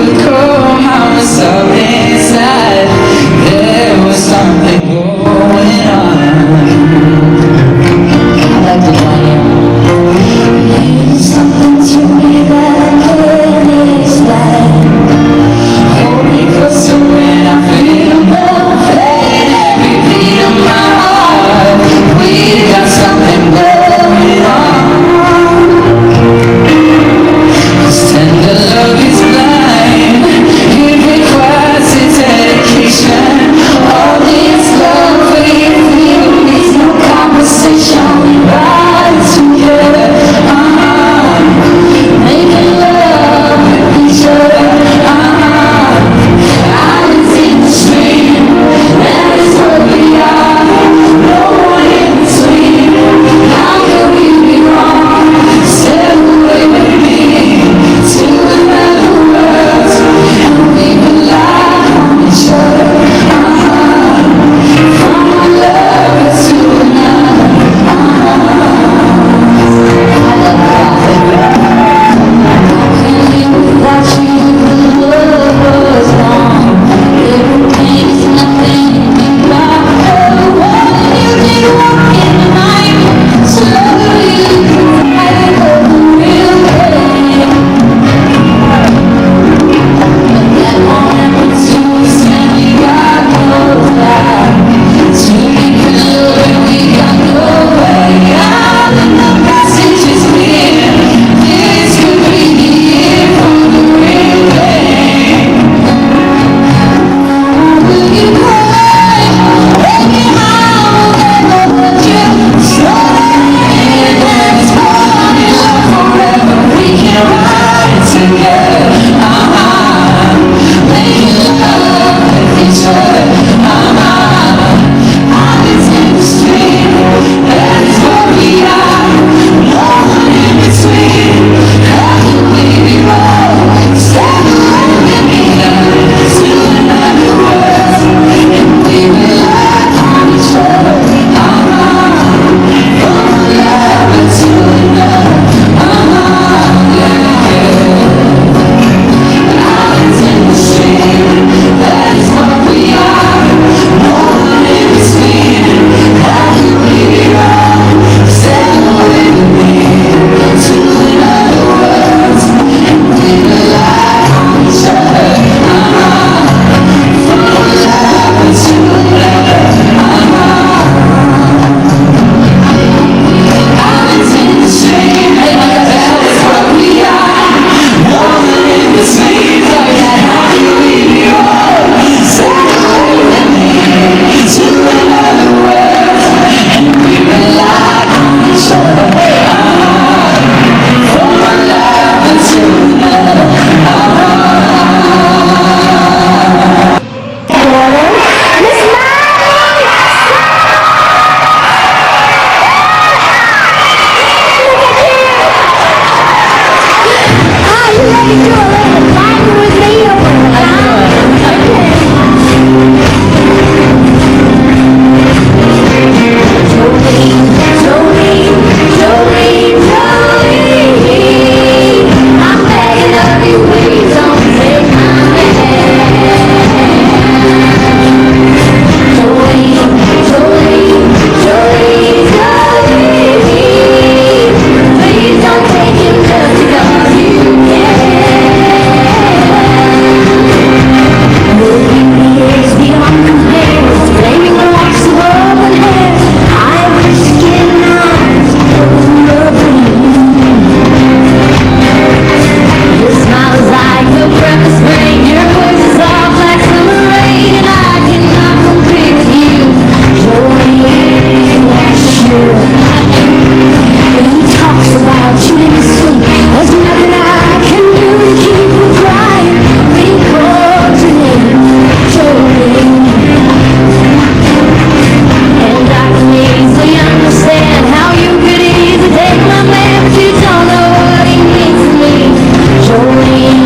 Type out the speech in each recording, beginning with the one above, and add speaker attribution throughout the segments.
Speaker 1: recall how I saw inside. There was something going on. I like to play. There's something to me that I can't explain. Hold me closer when I feel the pain. Every beat of my heart, we got something going on. 'Cause tender love is blind. It requires its dedication. All this love for you feel needs no conversation. We ride together, making love with each other. Islands in the stream, that is what we are. No one in between. How could we be wrong? Step away with me to another world, and we rely on each other. From one lover to another. Can't live without you. The love was gone. Little things, nothing about her. What you did walk in the night, slowly I heard the real pain. That moment to stand, we got no time to make love, and we got no way out. And the passage is clear. This could be the year for the real pain. Will you cry? Break your heart, never let you slide. Let's fall in love forever. We can ride together. Making love with each other. Islands in the stream, that is what we are. No one in between. How could we be wrong? Step away with me to another world, and we rely on each other. From one lover to another. Islands in the stream, that is what we are. No one in between. How could we be wrong? Step away with me to another world, and we rely on each other. From one lover to another. Islands in the stream, that is what we are. No one in between. How could we be wrong? Step away with me to another world, and we rely on each other. From one lover to another. I'm begging of you, please don't take my please don't take him just because you can. Beyond compare, flaming locks of open hair. Irish skin eyes, lovely. Your smile is like the breath of spring. Your voice is soft like summer rain, and I cannot compare with you. Jolene, sure. When he talks about you in his sleep, there's nothing I can do to keep from crying. Because your name, Jolene. And I can easily understand how you could easily take my man, but you don't know what he means to me, Jolene.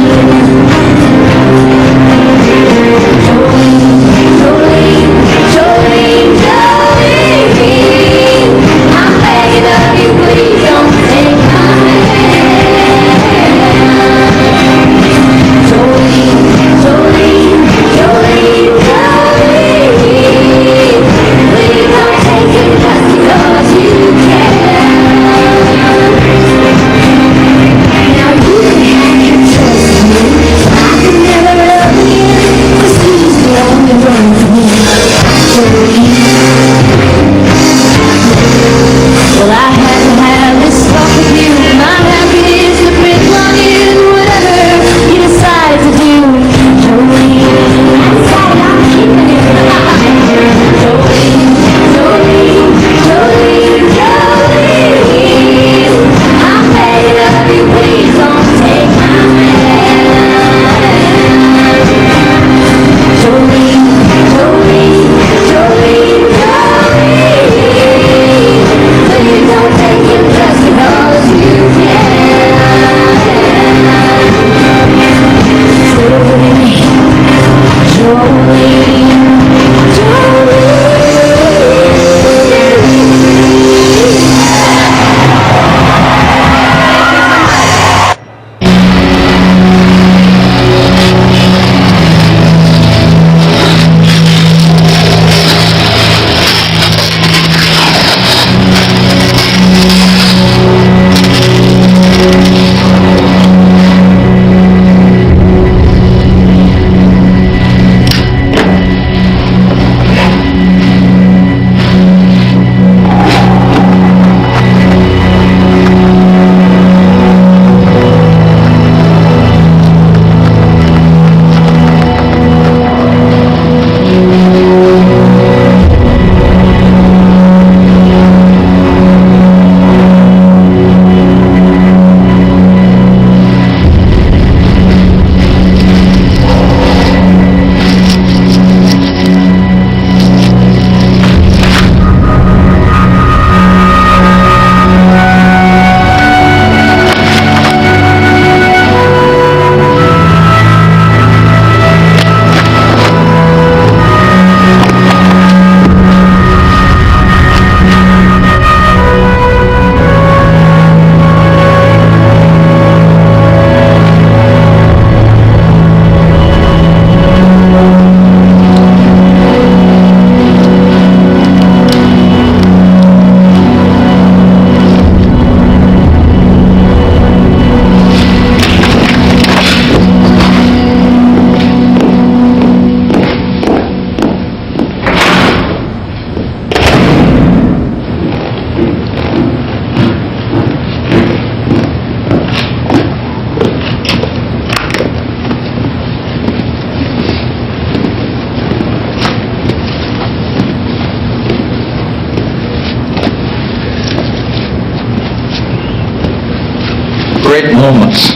Speaker 2: Great moments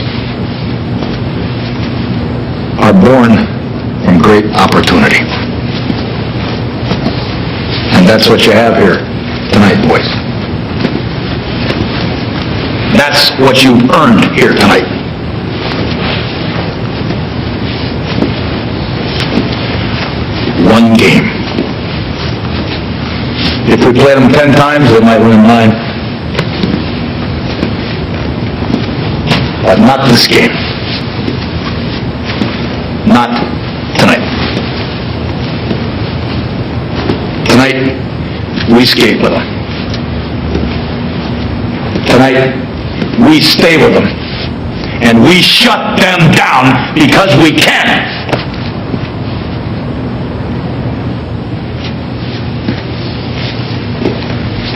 Speaker 2: are born from great opportunity. And that's what you have here tonight, boys. That's what you've earned here tonight. One game. If we played them 10 times, they might win 9. But not this game. Not tonight. Tonight, we skate with them. Tonight, we stay with them. And we shut them down because we can.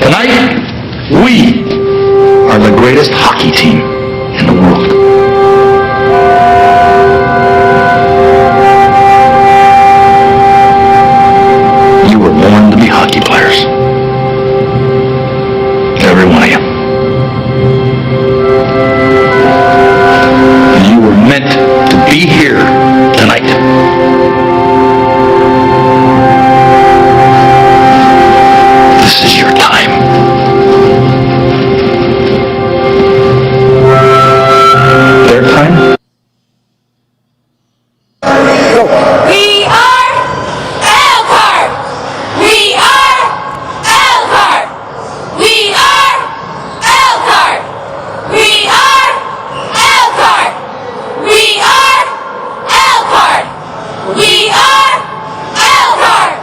Speaker 2: Tonight, we are the greatest hockey team in the world. You were born to be hockey players. Every one of you. And you were meant to be here tonight. This is your time. Their time?
Speaker 3: We are Elkhart! We are Elkhart! We are Elkhart! We are Elkhart! We are Elkhart! We are Elkhart!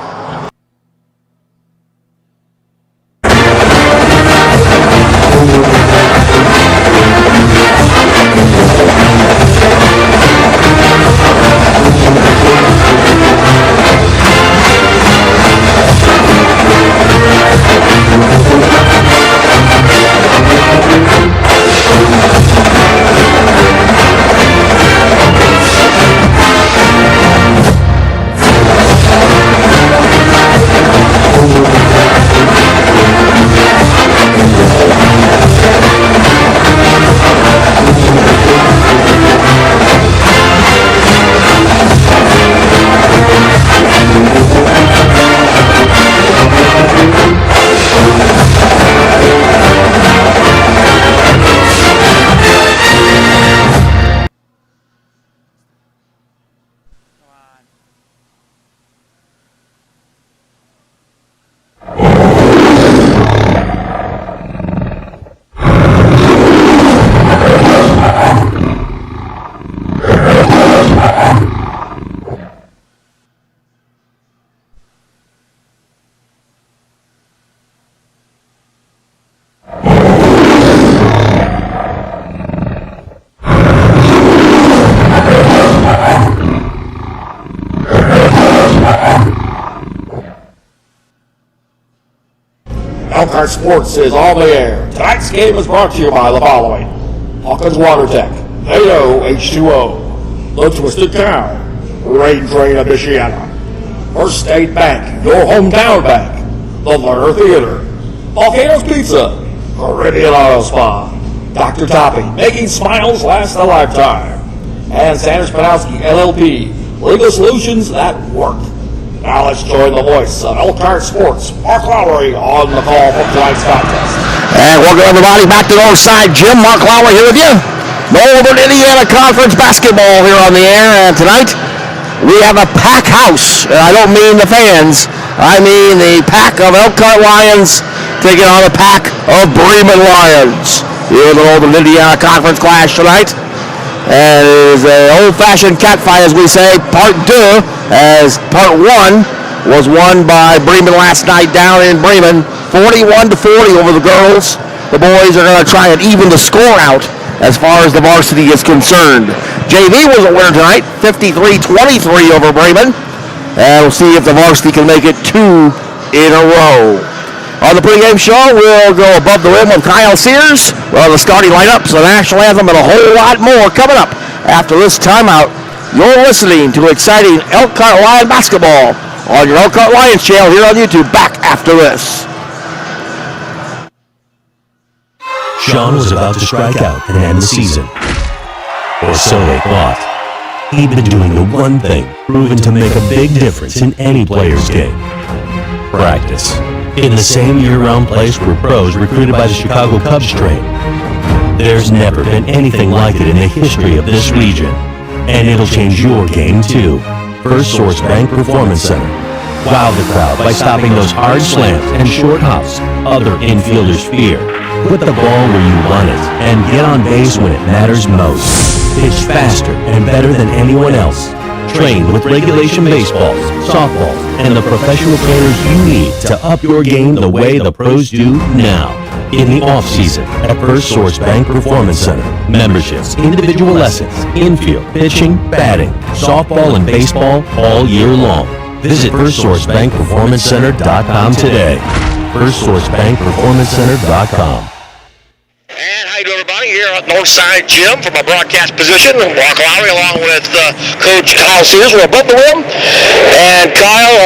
Speaker 4: Elkhart Sports is on the air. Tonight's game is brought to you by the following: Hawkins Water Tech, NATO H2O, The Twisted Cow, Rain Train of Michiana, First State Bank, your hometown bank, The Lerner Theater, Volcanoes Pizza, Caribbean Auto Spa, Dr. Toppy, making smiles last a lifetime, and Sanders Panowski LLP, legal solutions that work. Now let's join the voice of Elkhart Sports, Mark Lowry, on the call for tonight's contest.
Speaker 5: And welcome everybody back to Northside Gym. Mark Lowry here with you. Northern Indiana Conference basketball here on the air, and tonight we have a pack house. And I don't mean the fans, I mean the pack of Elkhart Lions taking on a pack of Bremen Lions here in the Northern Indiana Conference clash tonight. And it is an old-fashioned catfight, as we say, part deux, as part one was won by Bremen last night down in Bremen, 41-40 over the girls. The boys are going to try and even the score out as far as the varsity is concerned. JV was a winner tonight, 53-23 over Bremen. And we'll see if the varsity can make it two in a row. On the pregame show, we'll go above the rim with Kyle Sears. Well, the starting lineups, the national anthem, and a whole lot more coming up after this timeout. You're listening to exciting Elkhart Lion basketball on your Elkhart Lions channel here on YouTube. Back after this.
Speaker 6: Sean was about to strike out and end the season. Or so they thought. He'd been doing the one thing proven to make a big difference in any player's game: practice. In the same year-round place where pros recruited by the Chicago Cubs train. There's never been anything like it in the history of this region. And it'll change your game too. First Source Bank Performance Center. Wow the crowd by stopping those hard slams and short hops other infielders fear. Put the ball where you want it and get on base when it matters most. Pitch faster and better than anyone else. Train with regulation baseballs, softballs, and the professional trainers you need to up your game the way the pros do now. In the off-season at First Source Bank Performance Center. Memberships, individual lessons, infield, pitching, batting, softball, and baseball all year long. Visit FirstSourceBankPerformanceCenter.com today. FirstSourceBankPerformanceCenter.com.
Speaker 5: And how you doing, everybody? Here at Northside Gym from my broadcast position. Mark Lowry along with Coach Kyle Sears. We're above the rim. And Kyle,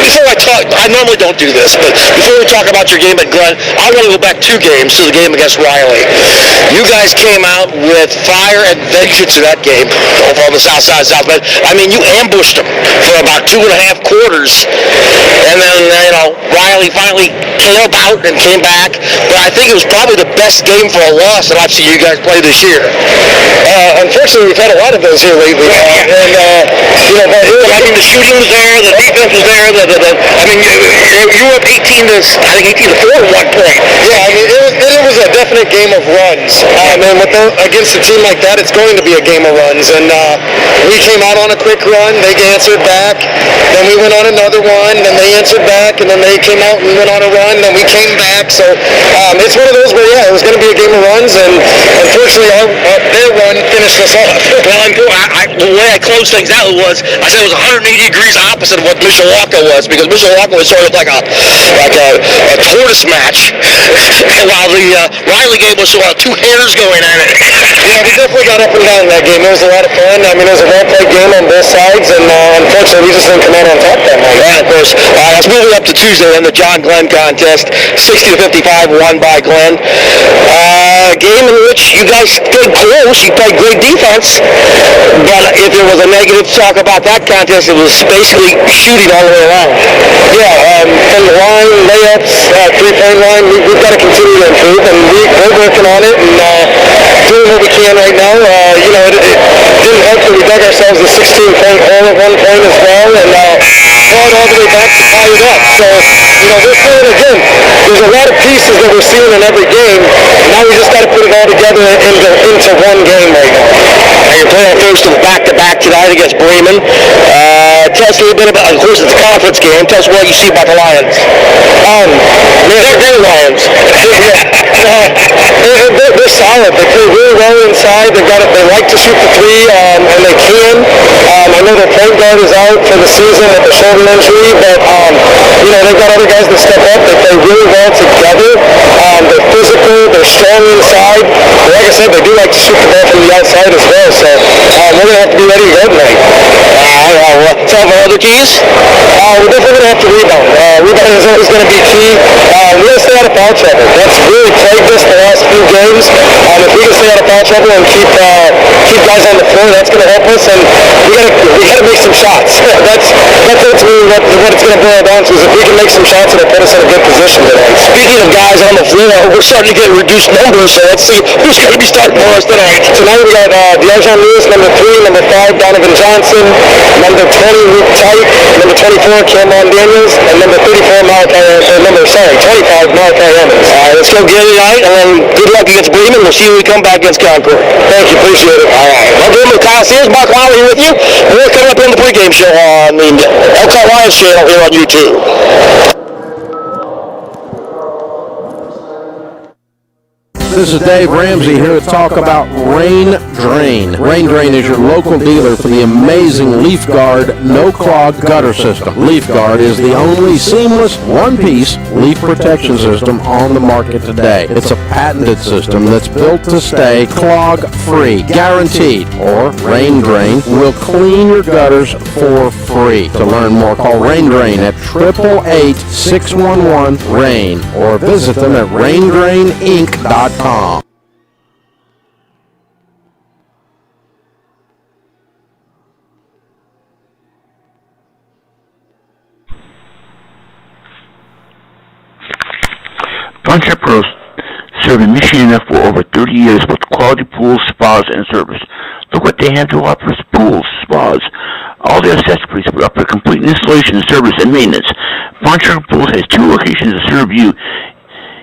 Speaker 5: before I talk, I normally don't do this, but before we talk about your game at Glenn, I want to go back 2 games to the game against Riley. You guys came out with fire and vengeance in that game over on the south side of South Bend. I mean, you ambushed them for about 2.5 quarters. And then, Riley finally came out and came back. But I think it was probably the best game for a loss that I've seen you guys play this year. Unfortunately, we've had a lot of those here lately. But the shooting was there, the defense was there. You were up 18 to 4 at one point.
Speaker 7: Yeah, it was a definite game of runs. Against a team like that, it's going to be a game of runs. And we came out on a quick run. They answered back. Then we went on another one. Then they answered back. And then they came out and went on a run. Then we came back. So it's one of those where, it was going to be a game of runs. And unfortunately, their run finished us off.
Speaker 5: Well, the way I closed things out was, I said it was 180 degrees opposite of what Mishawaka was, because Mishawaka was sort of like a tortoise match, while the Riley game was sort of 2 hares going at it.
Speaker 7: Yeah, we definitely got up and down in that game. It was a lot of fun. It was a well-played game on both sides, and unfortunately, we just didn't come out on top that night.
Speaker 5: And of course, let's move it up to Tuesday, then the John Glenn contest, 60-55, won by Glenn. Game in which you guys played close, you played great defense, but if there was a negative talk about that contest, it was basically shooting all the way around.
Speaker 7: Yeah, from the line, layups, 3-point line, we've got to continue to improve, and we're working on it and doing what we can right now. It didn't help that we dug ourselves a 16-point hole at one point as well, and fought all the way back to tie it up. So, we're playing again. There's a lot of pieces that we're seeing in every game. Now we just got to put it all together into one game right now.
Speaker 5: Now you're playing first of back-to-back tonight against Bremen. Tell us a little bit about, of course, it's a conference game. Tell us what you see about the Lions.
Speaker 7: They're Lions. They're solid. They play really well inside. They like to shoot the 3, and they can. I know their point guard is out for the season with a shoulder injury, but, they've got other guys that step up. They play really well together. They're physical. They're strong inside. And like I said, they do like to shoot the ball from the outside as well, so we're going to have to be ready to go tonight.
Speaker 5: Some of our other keys?
Speaker 7: We're definitely going to have to rebound. Rebounding is always going to be key. We got to stay out of foul trouble. That's really plagued us the last few games. If we can stay out of foul trouble and keep guys on the floor, that's going to help us. And we got to make some shots. That's ultimately what it's going to boil down to. Is if we can make some shots, it'll put us in a good position tonight.
Speaker 5: Speaking of guys on the floor, we're starting to get reduced numbers, so let's see who's going to be starting for us tonight.
Speaker 7: Tonight we got Dejan Lewis, number 3, number 5, Donovan Johnson, number 20, Luke Tite, number 24, Cameron Daniels, and number 35, Malachi Emmons.
Speaker 5: All right, let's go get it tonight, and then good luck against Bremen. We'll see you when we come back against Concord.
Speaker 7: Thank you, appreciate it.
Speaker 5: All right. Well, Bremen Coliseum, Mark Lowry here with you. And we're coming up on the pregame show on the Elkhart Lions channel here on YouTube.
Speaker 8: This is Dave Ramsey here to talk about Rain Drain. Rain Drain is your local dealer for the amazing Leaf Guard no-clog gutter system. Leaf Guard is the only seamless, one-piece leaf protection system on the market today. It's a patented system that's built to stay clog-free, guaranteed. Or Rain Drain will clean your gutters for free. To learn more, call Rain Drain at 888-611-RAIN or visit them at raindraininc.com.
Speaker 2: Pawnshop Pros, serving Michigan for over 30 years with quality pools, spas, and service. Look what they have to offer: pools, spas, all the accessories for up to complete installation, service, and maintenance. Pawnshop Pools has 2 locations to serve you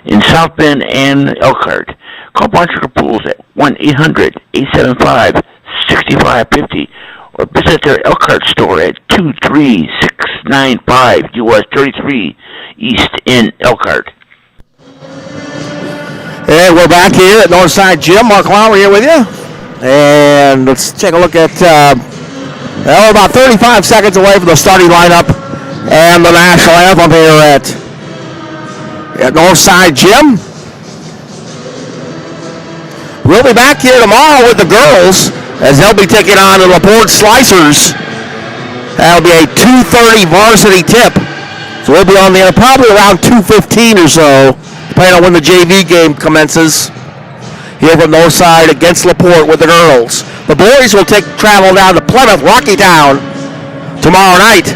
Speaker 2: in South Bend and Elkhart. Call Pawnshop Pools at 1-800-875-6550 or visit their Elkhart store at 23695 US 33 East in Elkhart.
Speaker 5: And we're back here at Northside Gym. Mark Lowry here with you. And let's take a look at, we're about 35 seconds away from the starting lineup and the national anthem here at Northside Gym. We'll be back here tomorrow with the girls as they'll be taking on the LaPorte Slicers. That'll be a 2:30 varsity tip. So we'll be on the air probably around 2:15 or so, depending on when the JV game commences here from Northside against LaPorte with the girls. The boys will travel down to Plymouth, Rocky Town tomorrow night.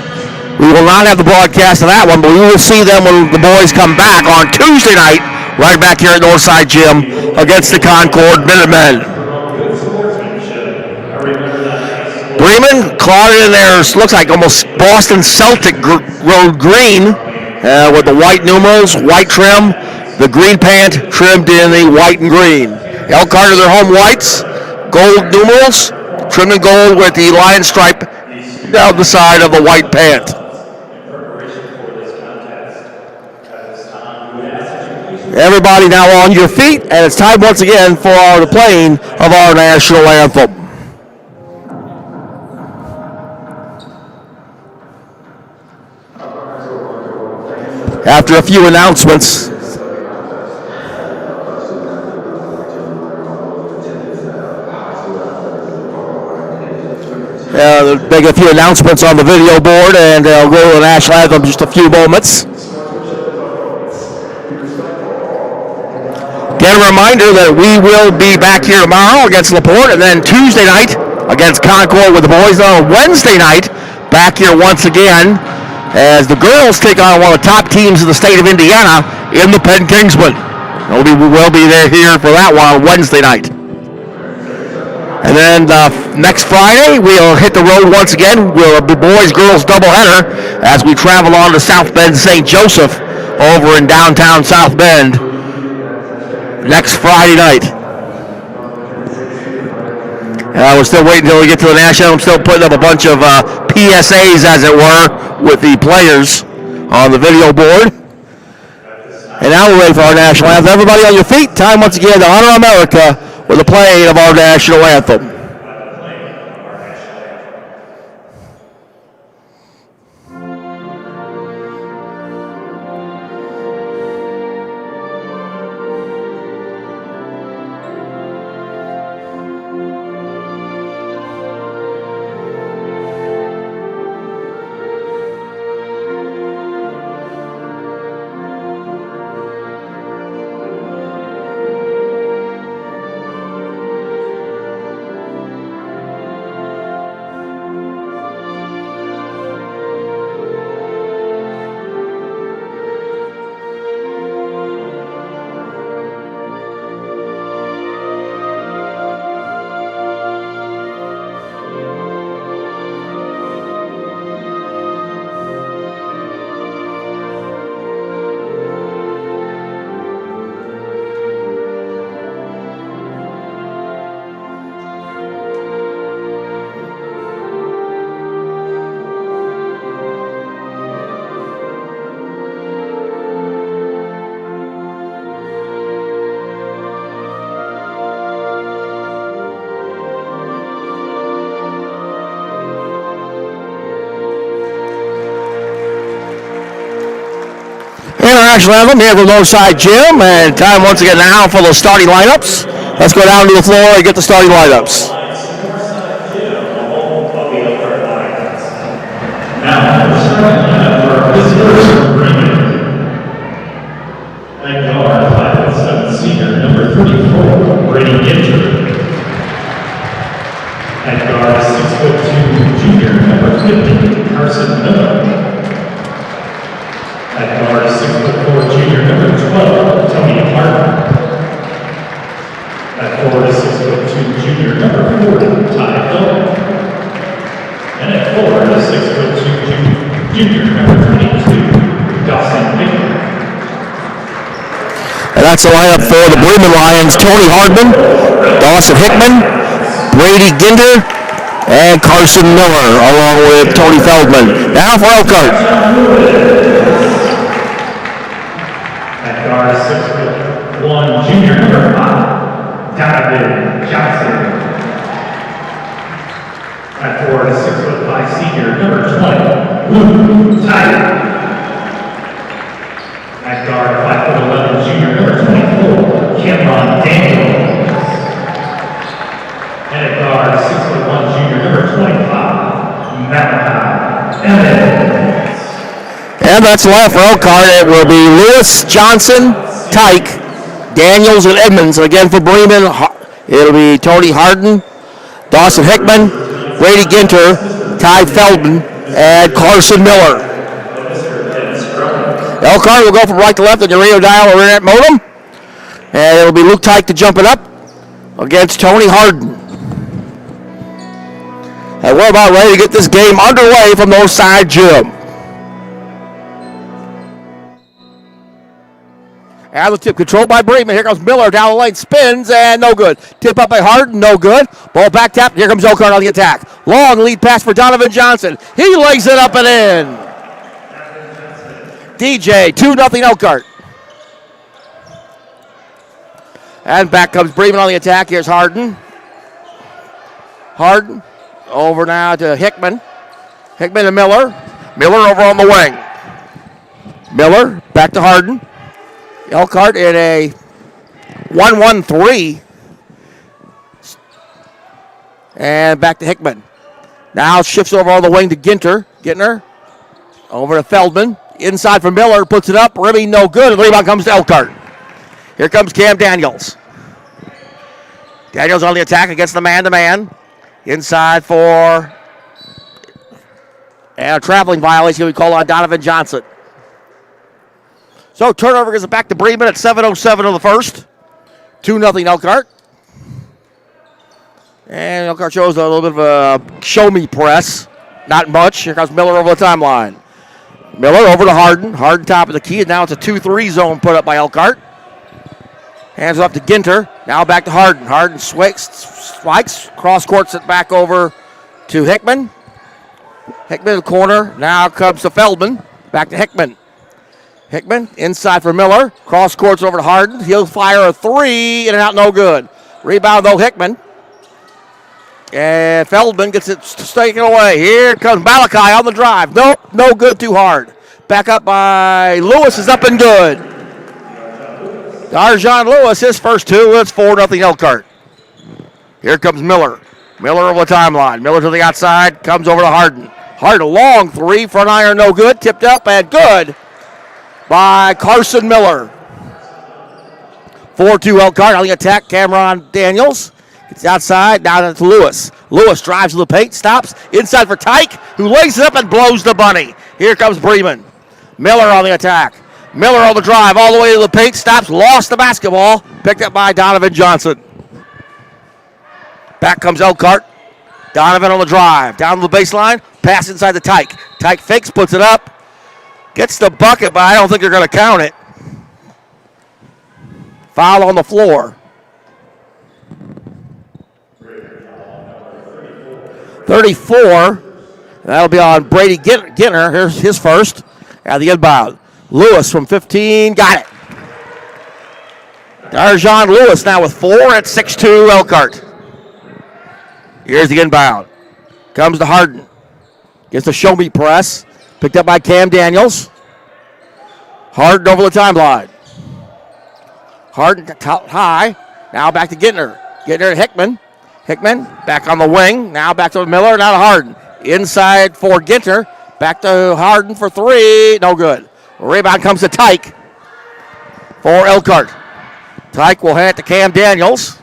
Speaker 5: We will not have the broadcast of that one, but we will see them when the boys come back on Tuesday night, right back here at Northside Gym against the Concord Minutemen. Bremen clouded in there, looks like almost Boston Celtic road green with the white numerals, white trim, the green pant trimmed in the white and green. Elkhart are their home whites, gold numerals, trimmed in gold with the lion stripe down the side of the white pant. Everybody now on your feet, and it's time once again for the playing of our national anthem. After a few announcements, make a few announcements on the video board, and we'll go to the national anthem in just a few moments. Again, a reminder that we will be back here tomorrow against LaPorte, and then Tuesday night against Concord with the boys. On Wednesday night, back here once again as the girls take on one of the top teams in the state of Indiana in the Penn Kingsman. We'll be there here for that one on Wednesday night. And then next Friday, we'll hit the road once again. We'll have the boys-girls doubleheader as we travel on to South Bend St. Joseph over in downtown South Bend next Friday night. We're still waiting until we get to the national. I'm still putting up a bunch of PSAs, as it were, with the players on the video board. And now we're ready for our national anthem. Everybody on your feet. Time once again to honor America with the playing of our national anthem. national anthem here from Northside Gym, and time once again now for the starting lineups. Let's go down to the floor and get the starting lineups.
Speaker 9: Now, the starting lineup for our visitors from Bremen. At guard, 5'7" senior, number 34, Brady Ginter. At guard, 6'2" junior, number 50, Carson Miller. At guard, 6'4" junior, number 12, Tony Hartman. At forward, 6'2" junior, number 40, Ty Phillips. And at forward, 6'2" junior, number 22, Dawson Baker.
Speaker 5: And that's the lineup for the Bremen Lions: Tony Hardman, Dawson Hickman, Brady Ginder, and Carson Miller, along with Tony Feldman. Now for Elkhart.
Speaker 9: At guard, 6'1", junior, number 5, Donovan Johnson. At forward, 6'5", senior, number 20, Luke Tyler. At guard, 5'11", junior, number 24, Cameron Daniels. And at guard, 6'1", junior, number 25, Malachi Evans.
Speaker 5: And that's the lineup for Elkhart. It will be Lewis, Johnson, Tyke, Daniels, and Edmonds. And again for Bremen, it'll be Tony Harden, Dawson Hickman, Brady Ginter, Ty Feldman, and Carson Miller. Elkhart will go from right to left on your radio dial or internet modem. And it'll be Luke Tyke to jump it up against Tony Harden. And we're about ready to get this game underway from Northside Gym. And the tip controlled by Bremen. Here comes Miller down the lane, spins, and no good. Tip up by Harden, no good. Ball back tap. Here comes Elkhart on the attack. Long lead pass for Donovan Johnson. He lays it up and in. DJ, 2-0 Elkhart. And back comes Bremen on the attack. Here's Harden. Harden over now to Hickman. Hickman to Miller. Miller over on the wing. Miller back to Harden. Elkhart in a 1-1-3. And back to Hickman. Now shifts over on the wing to Gintner. Over to Feldman. Inside for Miller. Puts it up. Ribby no good. And the rebound comes to Elkhart. Here comes Cam Daniels. Daniels on the attack against the man-to-man. Inside for a traveling violation we call on Donovan Johnson. So turnover gives it back to Bremen at 7:07 of the first. 2-0 Elkhart. And Elkhart shows a little bit of a show-me press. Not much. Here comes Miller over the timeline. Miller over to Harden. Harden top of the key. And now it's a 2-3 zone put up by Elkhart. Hands it up to Ginter. Now back to Harden. Harden spikes. Cross courts it back over to Hickman. Hickman in the corner. Now comes to Feldman. Back to Hickman. Hickman inside for Miller. Cross courts over to Harden. He'll fire a three. In and out, no good. Rebound though, Hickman. And Feldman gets it taken away. Here comes Malachi on the drive. Nope, no good, too hard. Back up by Lewis is up and good. Darjon Lewis, his first two. It's 4-0 Elkhart. Here comes Miller. Miller over the timeline. Miller to the outside. Comes over to Harden. Harden, a long three. Front iron, no good. Tipped up and good by Carson Miller. 4-2 Elkhart on the attack. Cameron Daniels. Gets outside, down to Lewis. Lewis drives to the paint, stops. Inside for Tyke, who lays it up and blows the bunny. Here comes Bremen. Miller on the attack. Miller on the drive, all the way to the paint, stops, lost the basketball. Picked up by Donovan Johnson. Back comes Elkhart. Donovan on the drive, down to the baseline. Pass inside to Tyke. Tyke fakes, puts it up. Gets the bucket, but I don't think they're going to count it. Foul on the floor. 34. That'll be on Brady Ginter. Here's his first. At the inbound. Lewis from 15. Got it. Darjon Lewis now with 4 at 6-2 Elkhart. Here's the inbound. Comes to Harden. Gets the show-me press. Picked up by Cam Daniels. Harden over the timeline. Harden high. Now back to Gittner. Gittner to Hickman. Hickman back on the wing. Now back to Miller. Now to Harden. Inside for Gittner. Back to Harden for three. No good. Rebound comes to Tyke for Elkhart. Tyke will hand it to Cam Daniels.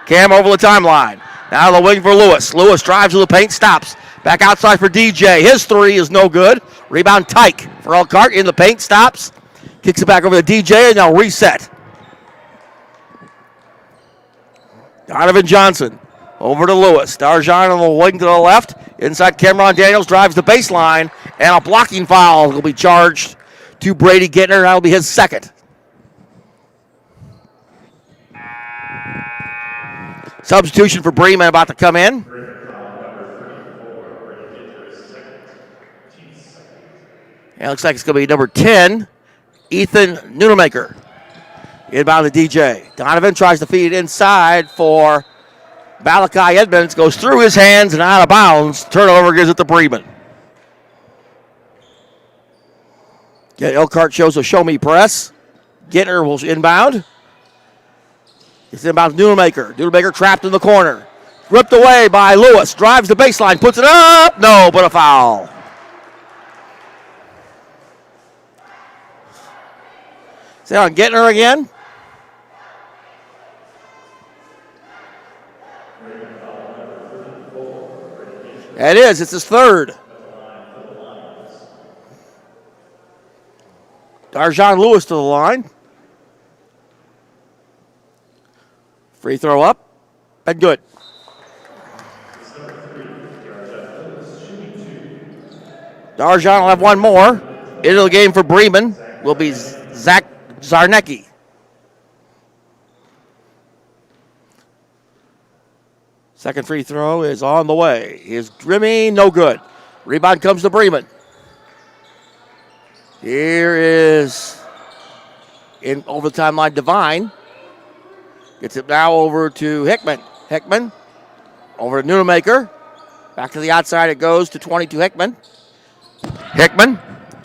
Speaker 5: Cam over the timeline. Now the wing for Lewis. Lewis drives to the paint, stops. Back outside for DJ. His three is no good. Rebound Tyke for Elkhart in the paint, stops. Kicks it back over to DJ, and now reset. Donovan Johnson over to Lewis. Darjan on the wing to the left. Inside Cameron Daniels drives the baseline, and a blocking foul will be charged to Brady Gittner. That'll be his second. Substitution for Bremen about to come in. And it looks like it's going to be number 10, Ethan Nunemaker. Inbound to DJ. Donovan tries to feed it inside for Malachi Edmonds. Goes through his hands and out of bounds. Turnover gives it to Bremen. Elkhart shows a show-me press. Gittner will inbound. It's inbound to Nunemaker. Nunemaker trapped in the corner. Ripped away by Lewis. Drives the baseline. Puts it up. No, but a foul. Is that on Gittner again? It is. It's his third. Darjan Lewis to the line. Free throw up. And good. Darjan will have one more. Into the game for Bremen will be Zach Zarnecki. Second free throw is on the way. His drimming, no good. Rebound comes to Bremen. Here is in over the timeline Devine. Gets it now over to Hickman. Hickman over to Nunemaker. Back to the outside it goes to 22 Hickman. Hickman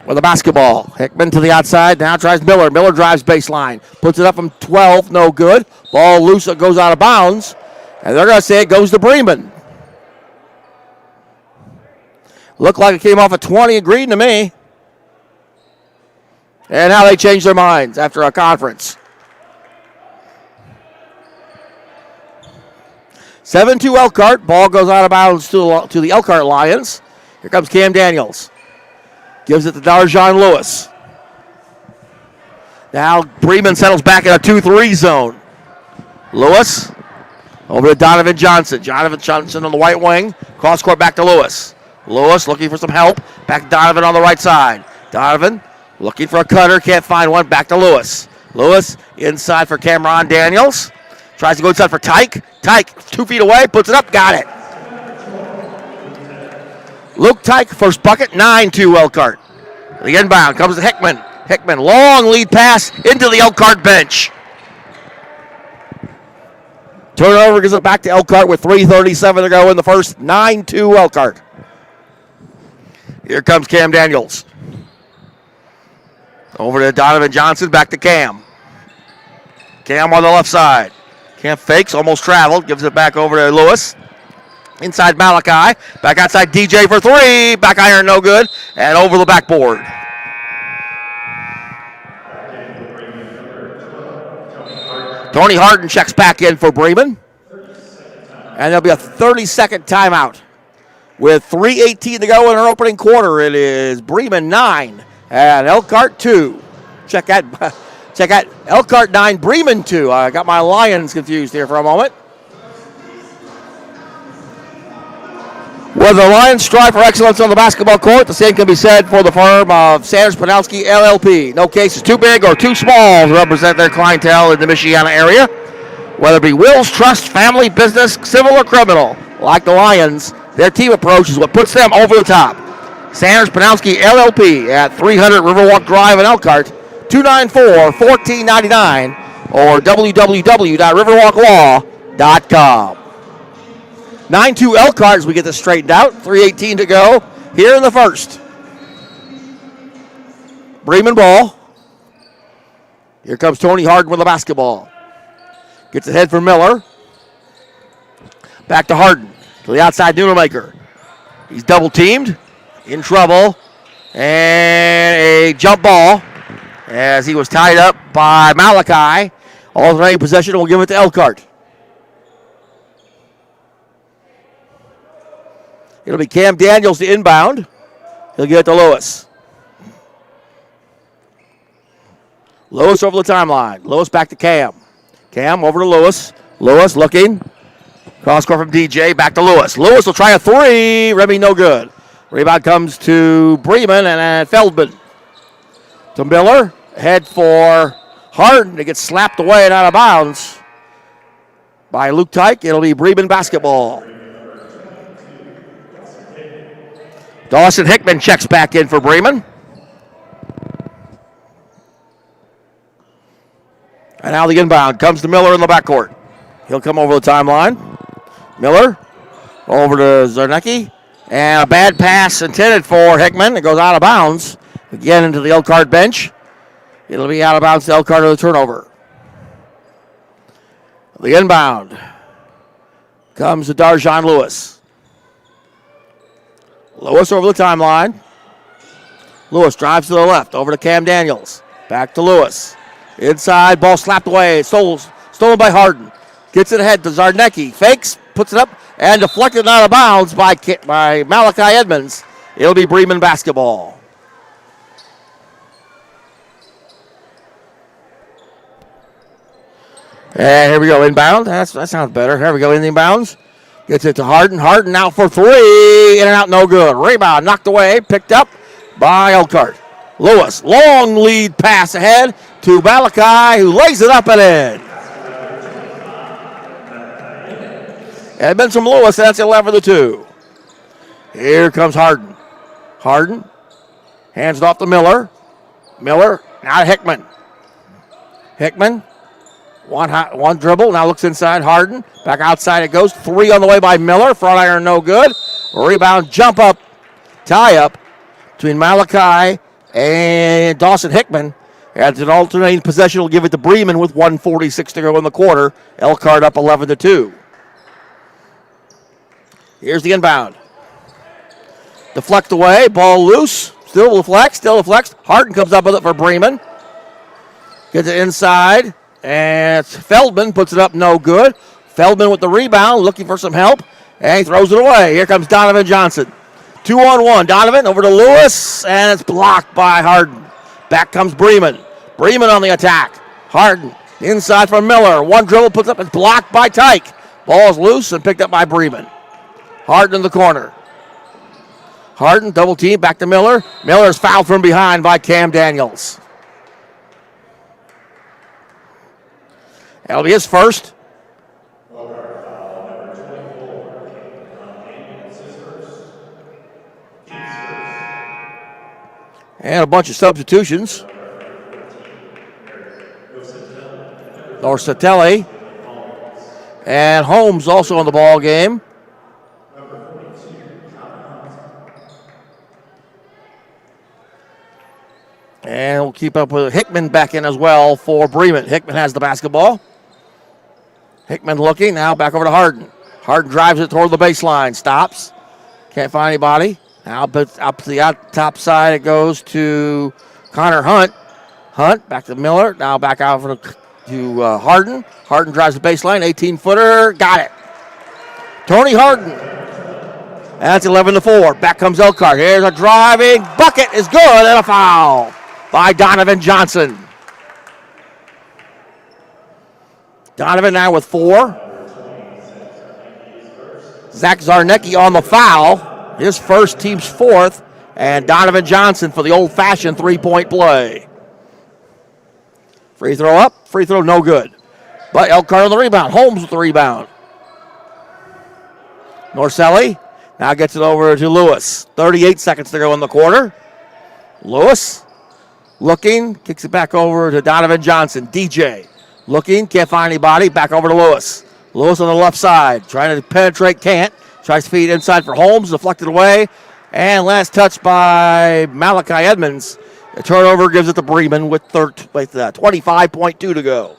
Speaker 5: with a basketball. Hickman to the outside. Now tries Miller. Miller drives baseline. Puts it up from 12. No good. Ball loose. It goes out of bounds. And they're going to say it goes to Bremen. Looked like it came off a 20 and green to me. And how they changed their minds after a conference. 7-2 Elkhart. Ball goes out of bounds to the Elkhart Lions. Here comes Cam Daniels. Gives it to Darjan Lewis. Now Bremen settles back in a 2-3 zone. Lewis over to Donovan Johnson. Donovan Johnson on the right wing. Cross court back to Lewis. Lewis looking for some help. Back to Donovan on the right side. Donovan looking for a cutter. Can't find one. Back to Lewis. Lewis inside for Cameron Daniels. Tries to go inside for Tyke. Tyke 2 feet away. Puts it up. Got it. Luke Tyke, first bucket. 9-2 Elkhart. The inbound comes to Hickman. Hickman, long lead pass into the Elkhart bench. Turnover gives it back to Elkhart with 3:37 to go in the first. 9-2 Elkhart. Here comes Cam Daniels. Over to Donovan Johnson, back to Cam. Cam on the left side. Cam fakes, almost traveled, gives it back over to Lewis. Inside Malachi, back outside DJ for three. Back iron, no good, and over the backboard. Tony Harden checks back in for Bremen. And there'll be a 30-second timeout. With 3:18 to go in our opening quarter, it is Bremen 9 and Elkhart 2. Check out Elkhart 9, Bremen 2. I got my Lions confused here for a moment. Well, the Lions strive for excellence on the basketball court. The same can be said for the firm of Sanders Panowski LLP. No case is too big or too small to represent their clientele in the Michiana area. Whether it be wills, trust, family, business, civil, or criminal, like the Lions, their team approach is what puts them over the top. Sanders Panowski LLP at 300 Riverwalk Drive in Elkhart, 294-1499, or www.riverwalklaw.com. 9-2 Elkhart as we get this straightened out. 3:18 to go here in the first. Bremen ball. Here comes Tony Harden with the basketball. Gets ahead for Miller. Back to Harden. To the outside, Nunemaker. He's double teamed. In trouble. And a jump ball as he was tied up by Malachi. Alternating possession will give it to Elkhart. It'll be Cam Daniels to inbound. He'll get it to Lewis. Lewis over the timeline. Lewis back to Cam. Cam over to Lewis. Lewis looking. Cross court from DJ. Back to Lewis. Lewis will try a three. Remy no good. Rebound comes to Bremen and Feldman. To Miller. Head for Harden. It gets slapped away and out of bounds by Luke Tyke. It'll be Bremen basketball. Dawson Hickman checks back in for Bremen. And now the inbound comes to Miller in the backcourt. He'll come over the timeline. Miller over to Zarnecki. And a bad pass intended for Hickman. It goes out of bounds. Again into the Elkhart bench. It'll be out of bounds to Elkhart of the turnover. The inbound comes to Darjon Lewis. Lewis over the timeline. Lewis drives to the left, over to Cam Daniels. Back to Lewis. Inside, ball slapped away. Stolen by Harden. Gets it ahead to Zarnecki. Fakes, puts it up, and deflected out of bounds by Malachi Edmonds. It'll be Bremen basketball. And here we go, inbound. That sounds better. Here we go, inbounds. Gets it to Harden. Harden out for three. In and out, no good. Rebound knocked away. Picked up by Elkhart. Lewis, long lead pass ahead to Malachi, who lays it up and in. Edmonds from Lewis. That's 11-2. Here comes Harden. Harden hands it off to Miller. Miller, now to Hickman. Hickman. One dribble, now looks inside. Harden, back outside it goes. Three on the way by Miller. Front iron, no good. Rebound, jump up, tie up between Malachi and Dawson Hickman. As an alternating possession, will give it to Bremen with 1:46 to go in the quarter. Elkhart up 11-2. Here's the inbound. Deflect away, ball loose. Still deflects. Harden comes up with it for Bremen. Gets it inside. And Feldman puts it up, no good. Feldman with the rebound, looking for some help. And he throws it away. Here comes Donovan Johnson. 2-on-1. Donovan over to Lewis. And it's blocked by Harden. Back comes Bremen. Bremen on the attack. Harden inside from Miller. One dribble puts up. It's blocked by Tyke. Ball's loose and picked up by Bremen. Harden in the corner. Harden double team. Back to Miller. Miller's fouled from behind by Cam Daniels. That'll be his first. And a bunch of substitutions. Orsatelli. And Holmes also in the ball game. And we'll keep up with Hickman back in as well for Bremen. Hickman has the basketball. Hickman looking, now back over to Harden. Harden drives it toward the baseline, stops. Can't find anybody. Now up to the top side it goes to Connor Hunt. Hunt back to Miller, now back out to Harden. Harden drives the baseline, 18-footer, got it. Tony Harden. That's 11-4. Back comes Elkhart. Here's a driving bucket, is good, and a foul by Donovan Johnson. Donovan now with 4. Zach Zarnecki on the foul. His first, team's 4th. And Donovan Johnson for the old-fashioned three-point play. Free throw up. Free throw no good. But Elkhart on the rebound. Holmes with the rebound. Norselli now gets it over to Lewis. 38 seconds to go in the quarter. Lewis looking. Kicks it back over to Donovan Johnson. DJ. Looking, can't find anybody. Back over to Lewis. Lewis on the left side. Trying to penetrate, can't. Tries to feed inside for Holmes. Deflected away. And last touch by Malachi Edmonds. A turnover gives it to Bremen with 25.2 to go.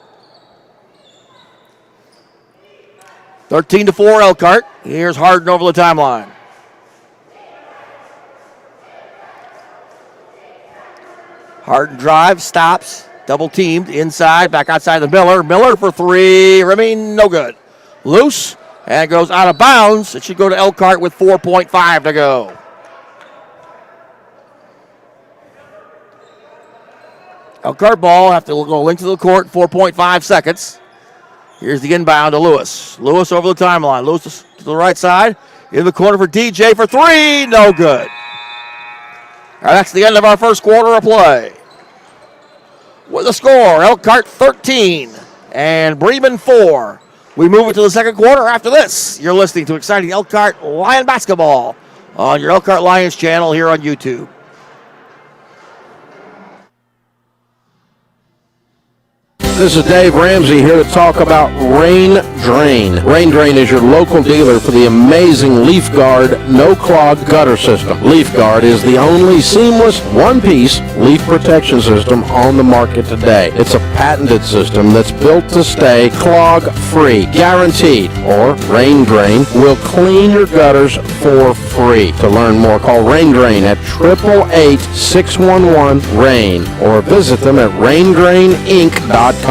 Speaker 5: 13-4 Elkhart. Here's Harden over the timeline. Harden drives, stops, double teamed inside, back outside the Miller. Miller for three. Remy, no good. Loose and goes out of bounds. It should go to Elkhart with 4.5 to go. Elkhart ball, have to go length of the court, 4.5 seconds. Here's the inbound to Lewis. Lewis over the timeline. Lewis to the right side. In the corner for DJ for three. No good. All right, that's the end of our first quarter of play. With the score, Elkhart 13 and Bremen 4. We move into the second quarter after this. You're listening to exciting Elkhart Lion basketball on your Elkhart Lions channel here on YouTube.
Speaker 8: This is Dave Ramsey here to talk about Rain Drain. Rain Drain is your local dealer for the amazing Leaf Guard no-clog gutter system. Leaf Guard is the only seamless one-piece leaf protection system on the market today. It's a patented system that's built to stay clog-free, guaranteed. Or Rain Drain will clean your gutters for free. To learn more, call Rain Drain at 888-611-RAIN or visit them at raindraininc.com.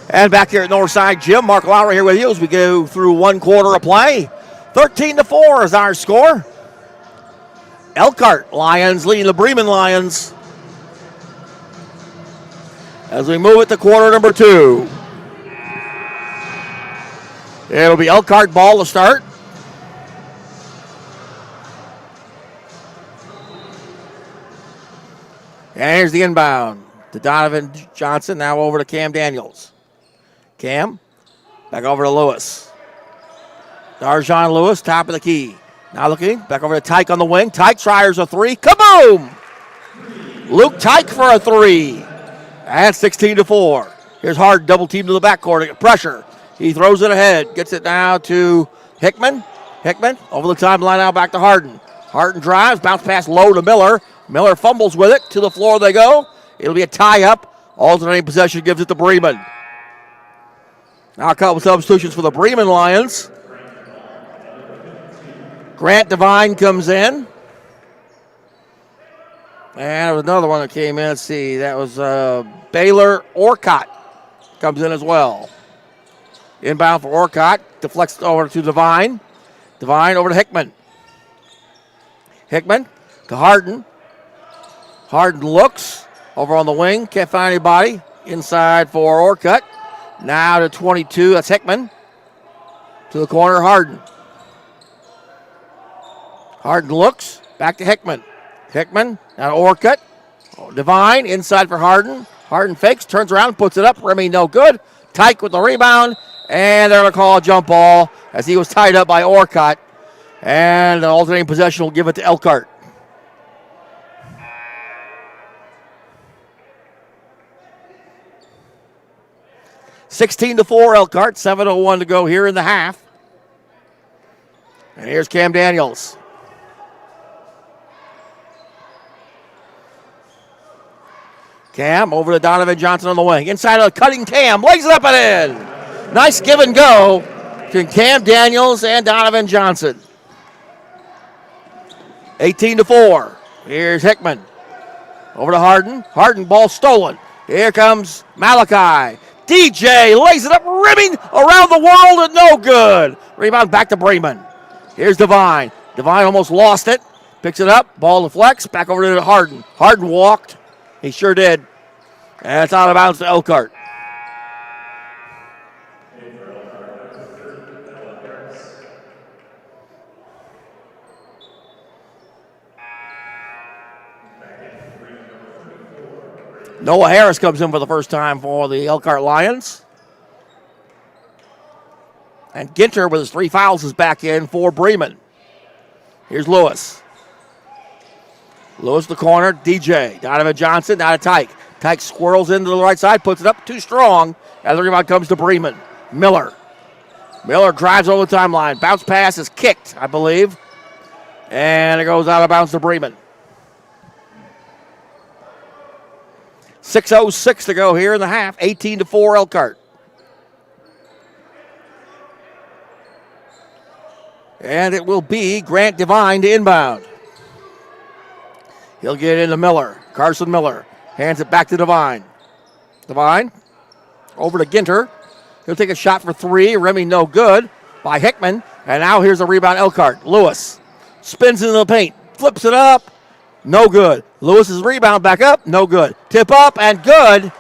Speaker 5: And back here at Northside Gym, Mark Lowry here with you as we go through one quarter of play. 13-4 is our score. Elkhart Lions leading the Bremen Lions as we move it to quarter number 2. It'll be Elkhart ball to start. And here's the inbound to Donovan Johnson, now over to Cam Daniels. Cam, back over to Lewis. Darjon Lewis, top of the key. Now looking, back over to Tyke on the wing. Tyke tries a three. Kaboom! Luke Tyke for a three. And 16-4. Here's Hard, double team to the backcourt. Pressure. He throws it ahead. Gets it now to Hickman. Hickman over the timeline now back to Harden. Harden drives, bounce pass low to Miller. Miller fumbles with it. To the floor they go. It'll be a tie-up. Alternating possession gives it to Bremen. Now a couple substitutions for the Bremen Lions. Grant Devine comes in. And there was another one that came in. Let's see. That was Baylor Orcott comes in as well. Inbound for Orcott. Deflects over to Devine. Devine over to Hickman. Hickman to Harden. Harden looks over on the wing. Can't find anybody. Inside for Orcutt. Now to 22. That's Hickman. To the corner, Harden. Harden looks. Back to Hickman. Hickman. Now to Orcutt. Devine inside for Harden. Harden fakes. Turns around. Puts it up. Remy no good. Tyke with the rebound. And they're going to call a jump ball as he was tied up by Orcutt. And the alternating possession will give it to Elkhart. (16-4) Elkhart. 7:01 to go here in the half. And here's Cam Daniels. Cam over to Donovan Johnson on the wing. Inside of the cutting Cam. Lays it up and in. Nice give and go between Cam Daniels and Donovan Johnson. 18-4. Here's Hickman. Over to Harden. Harden ball stolen. Here comes Malachi. DJ lays it up, rimming around the world and no good. Rebound back to Bremen. Here's Devine. Devine almost lost it. Picks it up. Ball deflects. Back over to Harden. Harden walked. He sure did. And it's out of bounds to Elkhart. Noah Harris comes in for the first time for the Elkhart Lions. And Ginter with his 3 fouls is back in for Bremen. Here's Lewis. Lewis the corner, DJ. Donovan Johnson, now to Tyke. Tyke squirrels into the right side, puts it up too strong. And the rebound comes to Bremen. Miller. Miller drives over the timeline. Bounce pass is kicked, I believe. And it goes out of bounds to Bremen. 6:06 to go here in the half. 18-4 Elkhart. And it will be Grant Devine to inbound. He'll get into Miller. Carson Miller hands it back to Devine. Devine over to Ginter. He'll take a shot for three. Remy no good by Hickman. And now here's a rebound Elkhart. Lewis spins into the paint. Flips it up. No good. Lewis's rebound back up. No good. Tip up and good.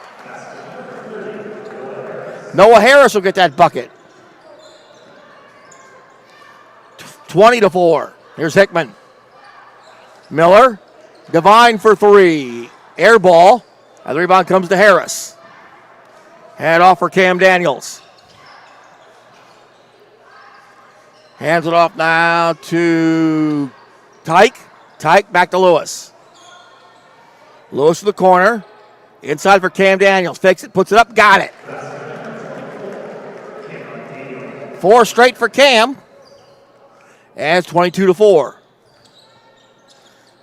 Speaker 5: Noah Harris will get that bucket. 20-4. Here's Hickman. Miller. Devine for three. Air ball. And the rebound comes to Harris. Hand off for Cam Daniels. Hands it off now to Tyke. Tyke back to Lewis. Lewis to the corner. Inside for Cam Daniels. Fakes it, puts it up, got it. 4 straight for Cam. And it's 22-4.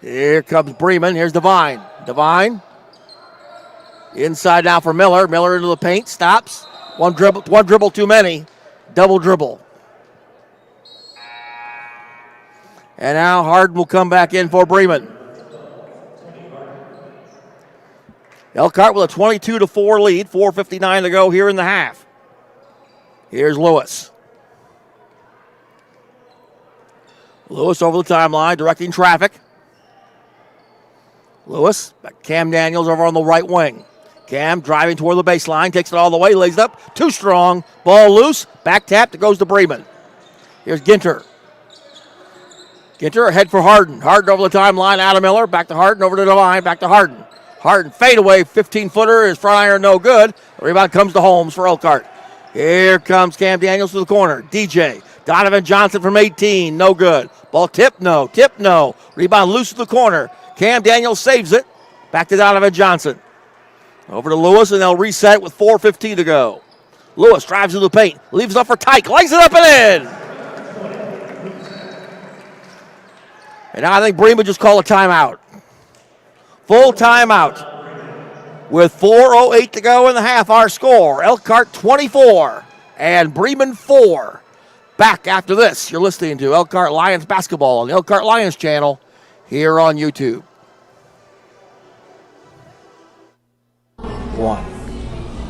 Speaker 5: Here comes Bremen. Here's Devine. Devine. Inside now for Miller. Miller into the paint. Stops. One dribble too many. Double dribble. And now Harden will come back in for Bremen. Elkhart with a 22-4 lead. 4:59 to go here in the half. Here's Lewis. Lewis over the timeline, directing traffic. Lewis, Cam Daniels over on the right wing. Cam driving toward the baseline, takes it all the way, lays it up. Too strong. Ball loose. Back tap that goes to Bremen. Here's Ginter. Ginter ahead for Harden. Harden over the timeline, out of Miller. Back to Harden, over to Devine, back to Harden. Harden fadeaway, 15-footer. His front iron no good. The rebound comes to Holmes for Elkhart. Here comes Cam Daniels to the corner. DJ. Donovan Johnson from 18, no good. Ball tip, no. Tip, no. Rebound loose to the corner. Cam Daniels saves it. Back to Donovan Johnson. Over to Lewis, and they'll reset with 4:15 to go. Lewis drives to the paint. Leaves it up for Tyke. Lays it up and in. And now I think Bremen just called a timeout. Full timeout. With 4:08 to go in the half, our score, Elkhart 24 and Bremen 4. Back after this, you're listening to Elkhart Lions basketball on the Elkhart Lions channel here on YouTube.
Speaker 4: 1.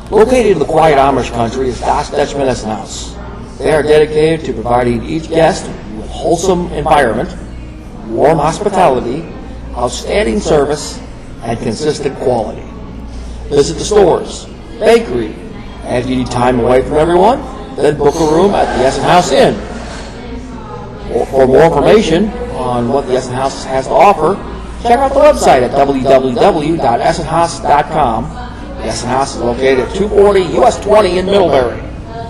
Speaker 4: Located in the quiet Amish country is Das Dutchman House. They are dedicated to providing each guest with wholesome environment, warm hospitality, outstanding service, and consistent quality. Visit the stores, bakery, and if you need time away from everyone, then book a room at the Essen House Inn. For more information on what the Essen House has to offer, check out the website at www.essenhouse.com. The Essen House is located at 240 US 20 in Middlebury.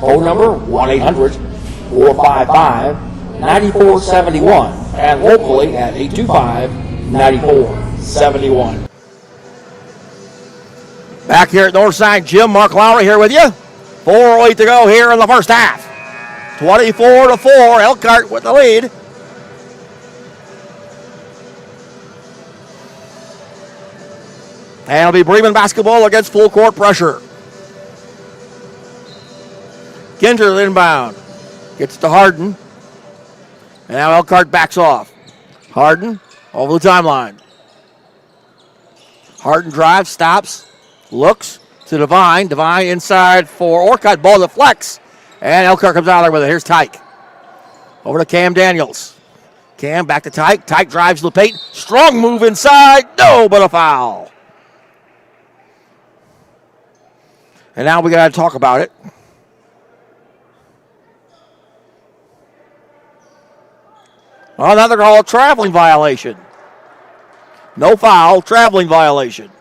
Speaker 4: Phone number 1-800-455-9471 and locally at 825-9471.
Speaker 5: Back here at Northside Gym, Mark Lowry here with you. 4:08 to go here in the first half. 24-4, Elkhart with the lead. And it'll be Bremen basketball against full court pressure. Ginter inbound. Gets to Harden. And now Elkhart backs off. Harden over the timeline. Harden drives, stops, looks to Devine. Devine inside for Orcutt. Ball deflects. And Elkhart comes out there with it. Here's Tyke. Over to Cam Daniels. Cam back to Tyke. Tyke drives to the paint. Strong move inside. No, but a foul. And now we got to talk about it. Well, now they're called a traveling violation. No foul, traveling violation.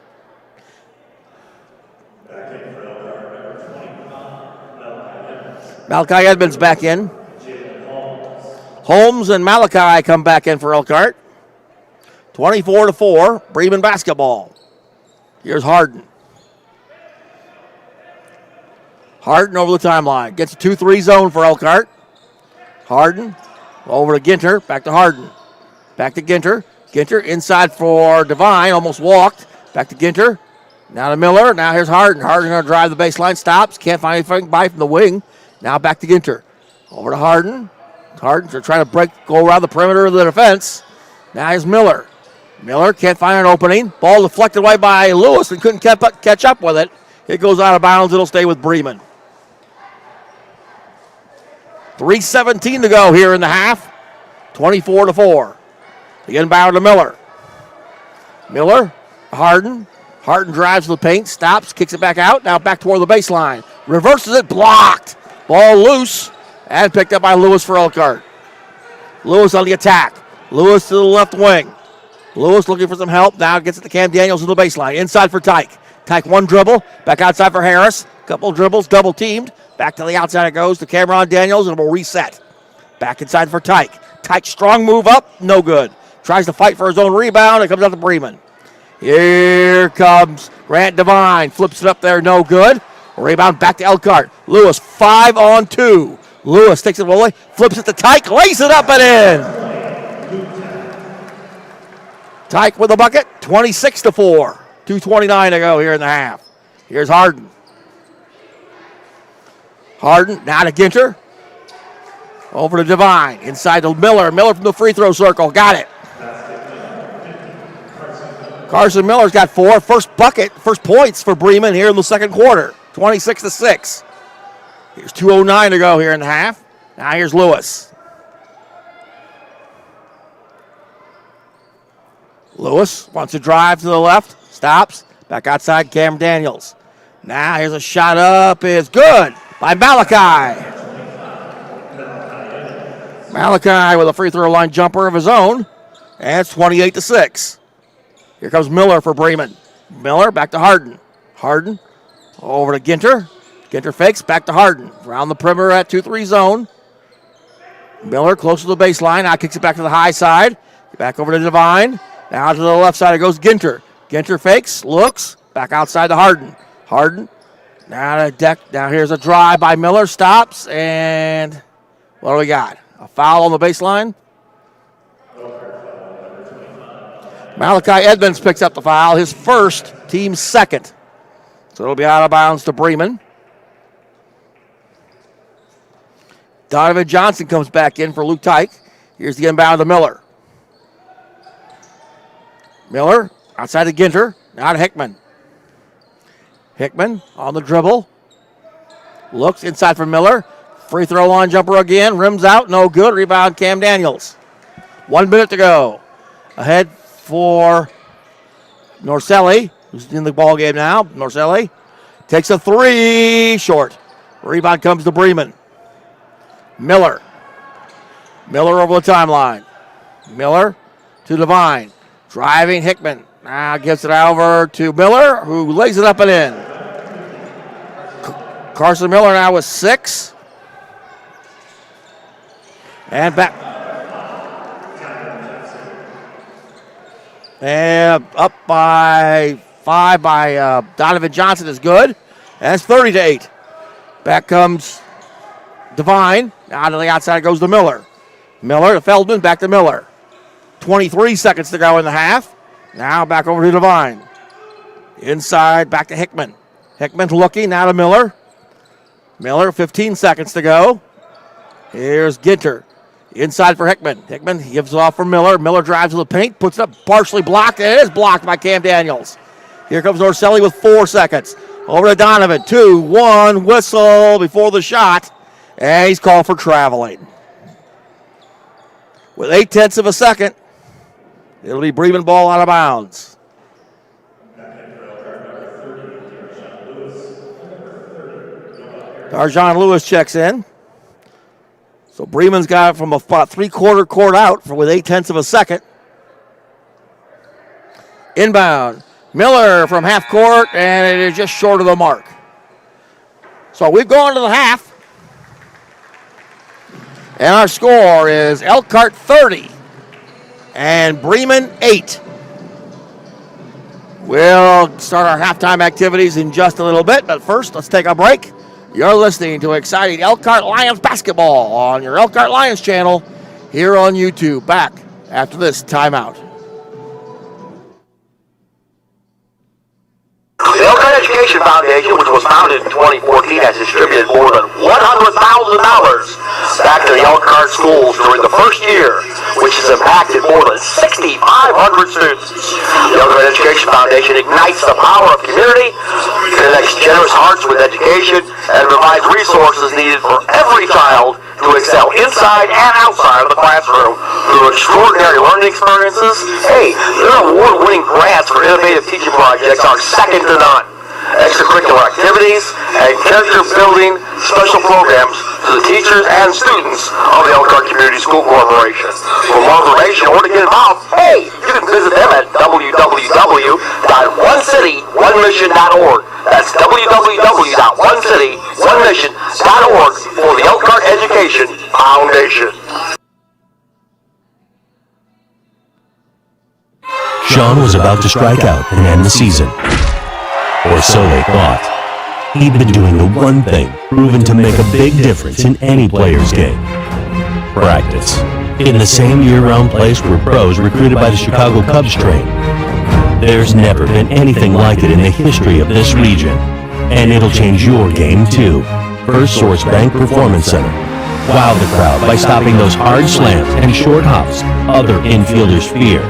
Speaker 5: Malachi Edmonds back in. Holmes and Malachi come back in for Elkhart. 24-4, Bremen basketball. Here's Harden. Harden over the timeline. Gets a 2-3 zone for Elkhart. Harden over to Ginter. Back to Harden. Back to Ginter. Ginter inside for Devine. Almost walked. Back to Ginter. Now to Miller. Now here's Harden. Harden going to drive the baseline. Stops. Can't find anything by from the wing. Now back to Ginter. Over to Harden. Harden trying to go around the perimeter of the defense. Now here's Miller. Miller can't find an opening. Ball deflected away by Lewis and couldn't catch up with it. It goes out of bounds. It'll stay with Bremen. 3:17 to go here in the half. 24-4. The inbound to Miller. Miller, Harden. Harden drives to the paint, stops, kicks it back out. Now back toward the baseline. Reverses it, blocked. Ball loose and picked up by Lewis for Elkhart. Lewis on the attack. Lewis to the left wing. Lewis looking for some help. Now gets it to Cam Daniels to the baseline. Inside for Tyke. Tyke one dribble. Back outside for Harris. Couple dribbles, double teamed. Back to the outside it goes to Cameron Daniels and it will reset. Back inside for Tyke. Tyke strong move up. No good. Tries to fight for his own rebound. It comes out to Bremen. Here comes Grant Devine. Flips it up there. No good. Rebound back to Elkhart. Lewis 5-on-2. Lewis takes it away. Flips it to Tyke. Lays it up and in. Tyke with a bucket. 26-4. 2:29 to go here in the half. Here's Harden. Harden now to Ginter. Over to Devine. Inside to Miller. Miller from the free throw circle. Got it. Carson Miller's got first points for Bremen here in the second quarter. 26-6. Here's 2:09 to go here in the half. Now here's Lewis. Lewis wants to drive to the left. Stops. Back outside Cam Daniels. Now here's a shot up. Is good by Malachi. Malachi with a free throw line jumper of his own. And it's 28-6. Here comes Miller for Bremen. Miller back to Harden. Harden over to Ginter. Ginter fakes back to Harden. Around the perimeter at 2-3 zone. Miller close to the baseline. Now kicks it back to the high side. Back over to Devine. Now to the left side it goes Ginter. Ginter fakes, looks. Back outside to Harden. Harden. Now to deck. Now here's a drive by Miller. Stops. And what do we got? A foul on the baseline. Malachi Edmonds picks up the foul, his first, team second. So it'll be out of bounds to Bremen. Donovan Johnson comes back in for Luke Tyke. Here's the inbound to Miller. Miller outside of Ginter, now to Hickman. Hickman on the dribble. Looks inside for Miller. Free throw line jumper again, rims out, no good. Rebound Cam Daniels. 1 minute to go. Ahead for Norselli, who's in the ball game now. Norselli takes a three, short. Rebound comes to Bremen. Miller over the timeline. Miller to Devine. Driving Hickman. Now gives it over to Miller, who lays it up and in. Carson Miller now with 6. And back. And up by 5 by Donovan Johnson is good. And it's 30-8. Back comes Devine. Now to the outside goes to Miller. Miller to Feldman, back to Miller. 23 seconds to go in the half. Now back over to Devine. Inside, back to Hickman. Hickman looking, now to Miller. Miller, 15 seconds to go. Here's Ginter. Inside for Hickman. Hickman gives it off for Miller. Miller drives to the paint, puts it up, partially blocked. It is blocked by Cam Daniels. Here comes Norselli with 4 seconds. Over to Donovan. 2-1 whistle before the shot. And he's called for traveling. With 0.8 of a second, it'll be Bremen ball out of bounds. Darjon Lewis checks in. So Bremen's got it from about 3/4 court out with 0.8 of a second. Inbound. Miller from half court, and it is just short of the mark. So we've gone to the half. And our score is Elkhart 30 and Bremen 8. We'll start our halftime activities in just a little bit, but first, let's take a break. You're listening to exciting Elkhart Lions basketball on your Elkhart Lions channel here on YouTube. Back after this timeout. Education Foundation, which was founded in 2014, has distributed more than $100,000 back to the Elkhart schools during the first year, which has impacted more than 6,500 students. The Elkhart Education Foundation ignites the power of community, connects generous hearts with education, and provides resources needed for every child to excel inside and outside of the classroom through extraordinary learning experiences. Hey, their award-winning grants for innovative teaching projects are second to none. Extracurricular activities and character-building special programs to the teachers and students of the Elkhart Community School Corporation. For more information or to get involved, hey, you can visit them at www.onecityonemission.org. That's www.onecityonemission.org for the Elkhart Education Foundation.
Speaker 6: Sean was about to strike out and end the season. Or so they thought. He'd been doing the one thing proven to make a big difference in any player's game. Practice. In the same year-round place where pros recruited by the Chicago Cubs train. There's never been anything like it in the history of this region. And it'll change your game too. First Source Bank Performance Center. Wow the crowd by stopping those hard slams and short hops other infielders fear.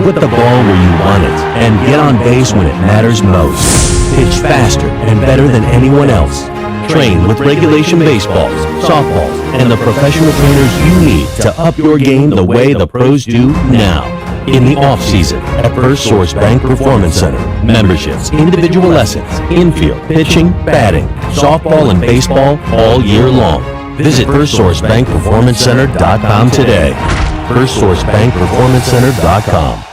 Speaker 6: Put the ball where you want it and get on base when it matters most. Pitch faster and better than anyone else. Train with regulation baseballs, softballs, and the professional trainers you need to up your game the way the pros do now. In the off-season at First Source Bank Performance Center, memberships, individual lessons, infield, pitching, batting, softball, and baseball all year long. Visit FirstSourceBankPerformanceCenter.com today. FirstSourceBankPerformanceCenter.com.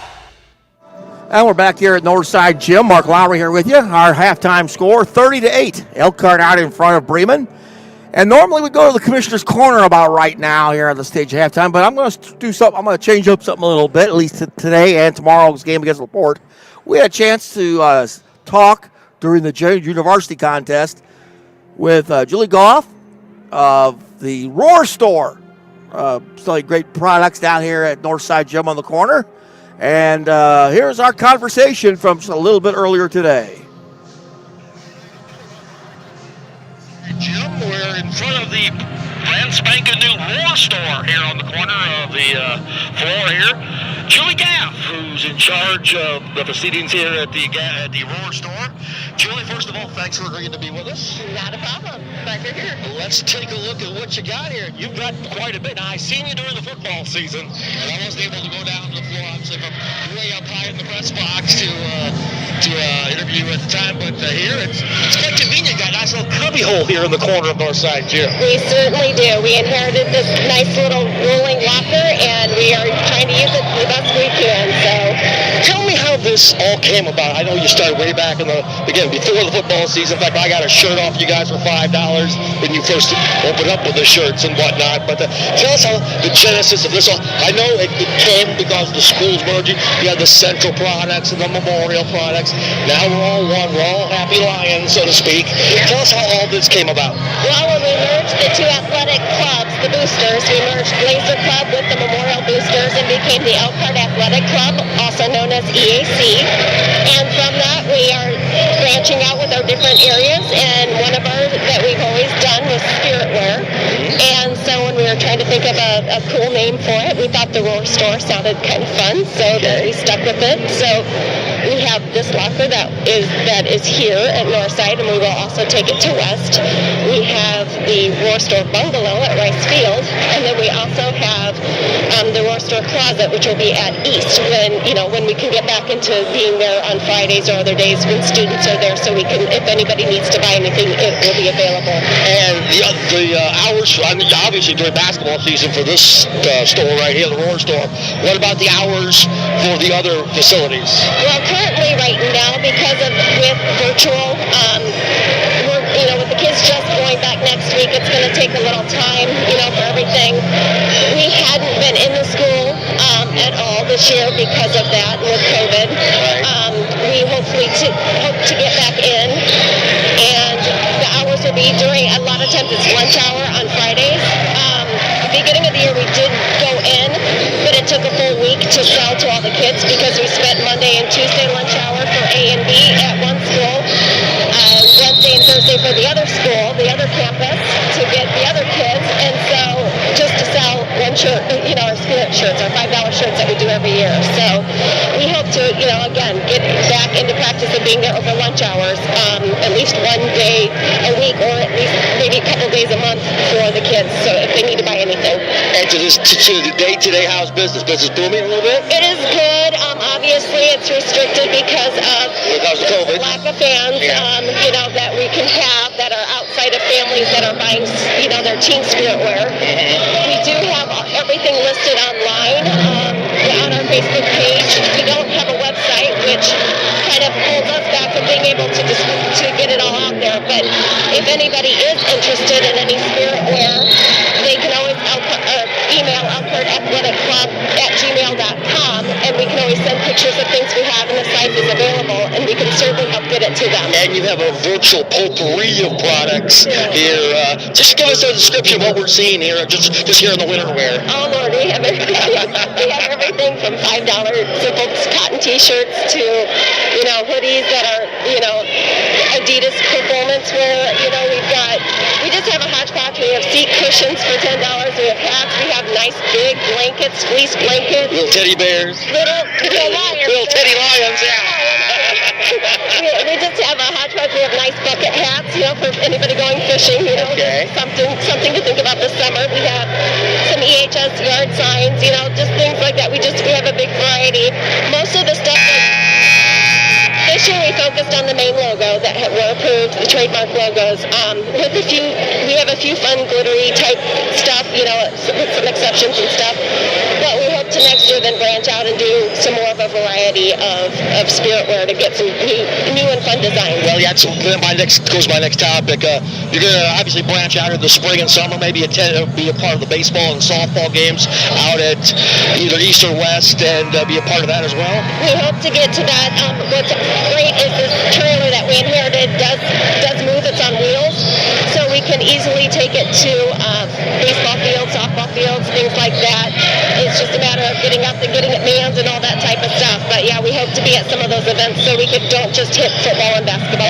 Speaker 8: And we're back here at Northside Gym. Mark Lowry here with you. Our halftime score, 30-8. Elkhart out in front of Bremen. And normally we go to the Commissioner's Corner about right now here on the stage at halftime, but I'm going to do something. I'm going to change up something a little bit, at least today and tomorrow's game against LaPorte. We had a chance to talk during the junior varsity contest with Julie Goff of the Roar Store. Selling great products down here at Northside Gym on the corner. And here's our conversation from just a little bit earlier today.
Speaker 10: Jim, we're in front of the brand spanking new Roar Store here on the corner of the floor here. Julie Gaff, who's in charge of the proceedings here at the Roar Store. Julie, first of all, thanks for agreeing to be with us.
Speaker 3: Not a problem. Glad you're here.
Speaker 10: Let's take a look at what you got here. You've got quite a bit. Now, I seen you during the football season, and I wasn't able to go down to the floor. Obviously, from way up high in the press box to interview you at the time. But here, it's quite convenient. Got a nice little cubby hole here in the corner of Northside Gym.
Speaker 3: We certainly do. We inherited this nice little rolling locker, and we are trying to use it the best we can. So,
Speaker 10: tell me how this all came about. I know you started way back in before the football season. In fact, I got a shirt off you guys for $5 when you first opened up with the shirts and whatnot. But tell us how the genesis of this all. I know it came because the schools merging. You had the Central products and the Memorial products. Now we're all one. We're all happy lions, so to speak. Tell us how all this came about.
Speaker 3: well, when we merged the two athletic clubs, the boosters, we merged Blazer Club with the Memorial Boosters and became the Elkhart Athletic Club, also known as EAC. And from that, we are branching out with our different areas, and one of our that we've always done was spirit wear. And so when we were trying to think of a cool name for it, we thought the Roar Store sounded kind of fun, so then we stuck with it. So we have this locker that is here at Northside, and we will also take it to West. We have the Roar Store Bungalow at Rice Field, and then we also have the Roar Store Closet, which will be at East when we can get back into being there on Fridays or other days when students are there, so we can, if anybody needs to buy anything, it will be available.
Speaker 10: And the hours, obviously during basketball season for this store right here, the Roar Store, what about the hours for the other facilities?
Speaker 3: Well, currently right now, because of with virtual, with the kids just going back next week, it's going to take a little time, for everything. We hadn't been in the school at all this year because of that with COVID. We hope to get back in, and the hours will be during, a lot of times it's lunch hour on Fridays. Beginning of the year we did go in, but it took a full week to sell to all the kids because we spent Monday and Tuesday lunch hour for A and B at one school. Wednesday and Thursday for the other school, the other campus, to get the other kids, and so just to sell one shirt, our spirit shirts, our $5 shirts that we do every year. So we hope to, again, get back into practice of being there over lunch hours, at least one day a week, or at least maybe a couple days a month for the kids, so if they need to buy anything.
Speaker 10: And to the day-to-day, how's business? Business booming a little bit?
Speaker 3: It is good. Obviously, it's restricted because of
Speaker 10: COVID.
Speaker 3: Lack of fans, that we can have that are outside of families that are buying, their team spirit wear. We do have everything listed online on our Facebook page. We don't have a website, which kind of holds us back from being able to get it all out there. But if anybody is interested in any spirit wear, they can always email elkhartathletic.club@gmail.com, and we can always send pictures of things we have, and the size is available, and we can certainly help get it to them.
Speaker 10: And you have a virtual potpourri of products here. Just give us a description of what we're seeing here, just here in the winter wear.
Speaker 3: Oh Lord, we have everything. We have everything from $5 simple cotton T-shirts to, hoodies that are, Adidas performance wear. We just have a hodgepodge. We have seat cushions for $10. We have hats. We have nice big blankets, fleece blankets.
Speaker 10: Little teddy bears.
Speaker 3: Little lions.
Speaker 10: Little teddy lions, yeah.
Speaker 3: We just have a hodgepodge. We have nice bucket hats, for anybody going fishing,
Speaker 10: Okay.
Speaker 3: something to think about this summer. We have some EHS yard signs, just things like that. We have a big variety. Most of the stuff this year we focused on the main logo that were approved, the trademark logos. We have a few fun glittery type stuff, with some exceptions and stuff. But we hope to next year then branch out and do some more of a variety of spirit wear to get some new and fun designs.
Speaker 10: Well, yeah, that's my next topic. You're going to obviously branch out in the spring and summer, maybe be a part of the baseball and softball games out at either East or West, and be a part of that as well.
Speaker 3: We hope to get to that. What's great is this trailer that we inherited does move. It's on wheels, so we can easily take it to baseball fields, softball fields, things like that. It's just a matter of getting up and getting it manned and all that type of stuff. But yeah, we hope to be at some of those events so we don't just hit football and basketball,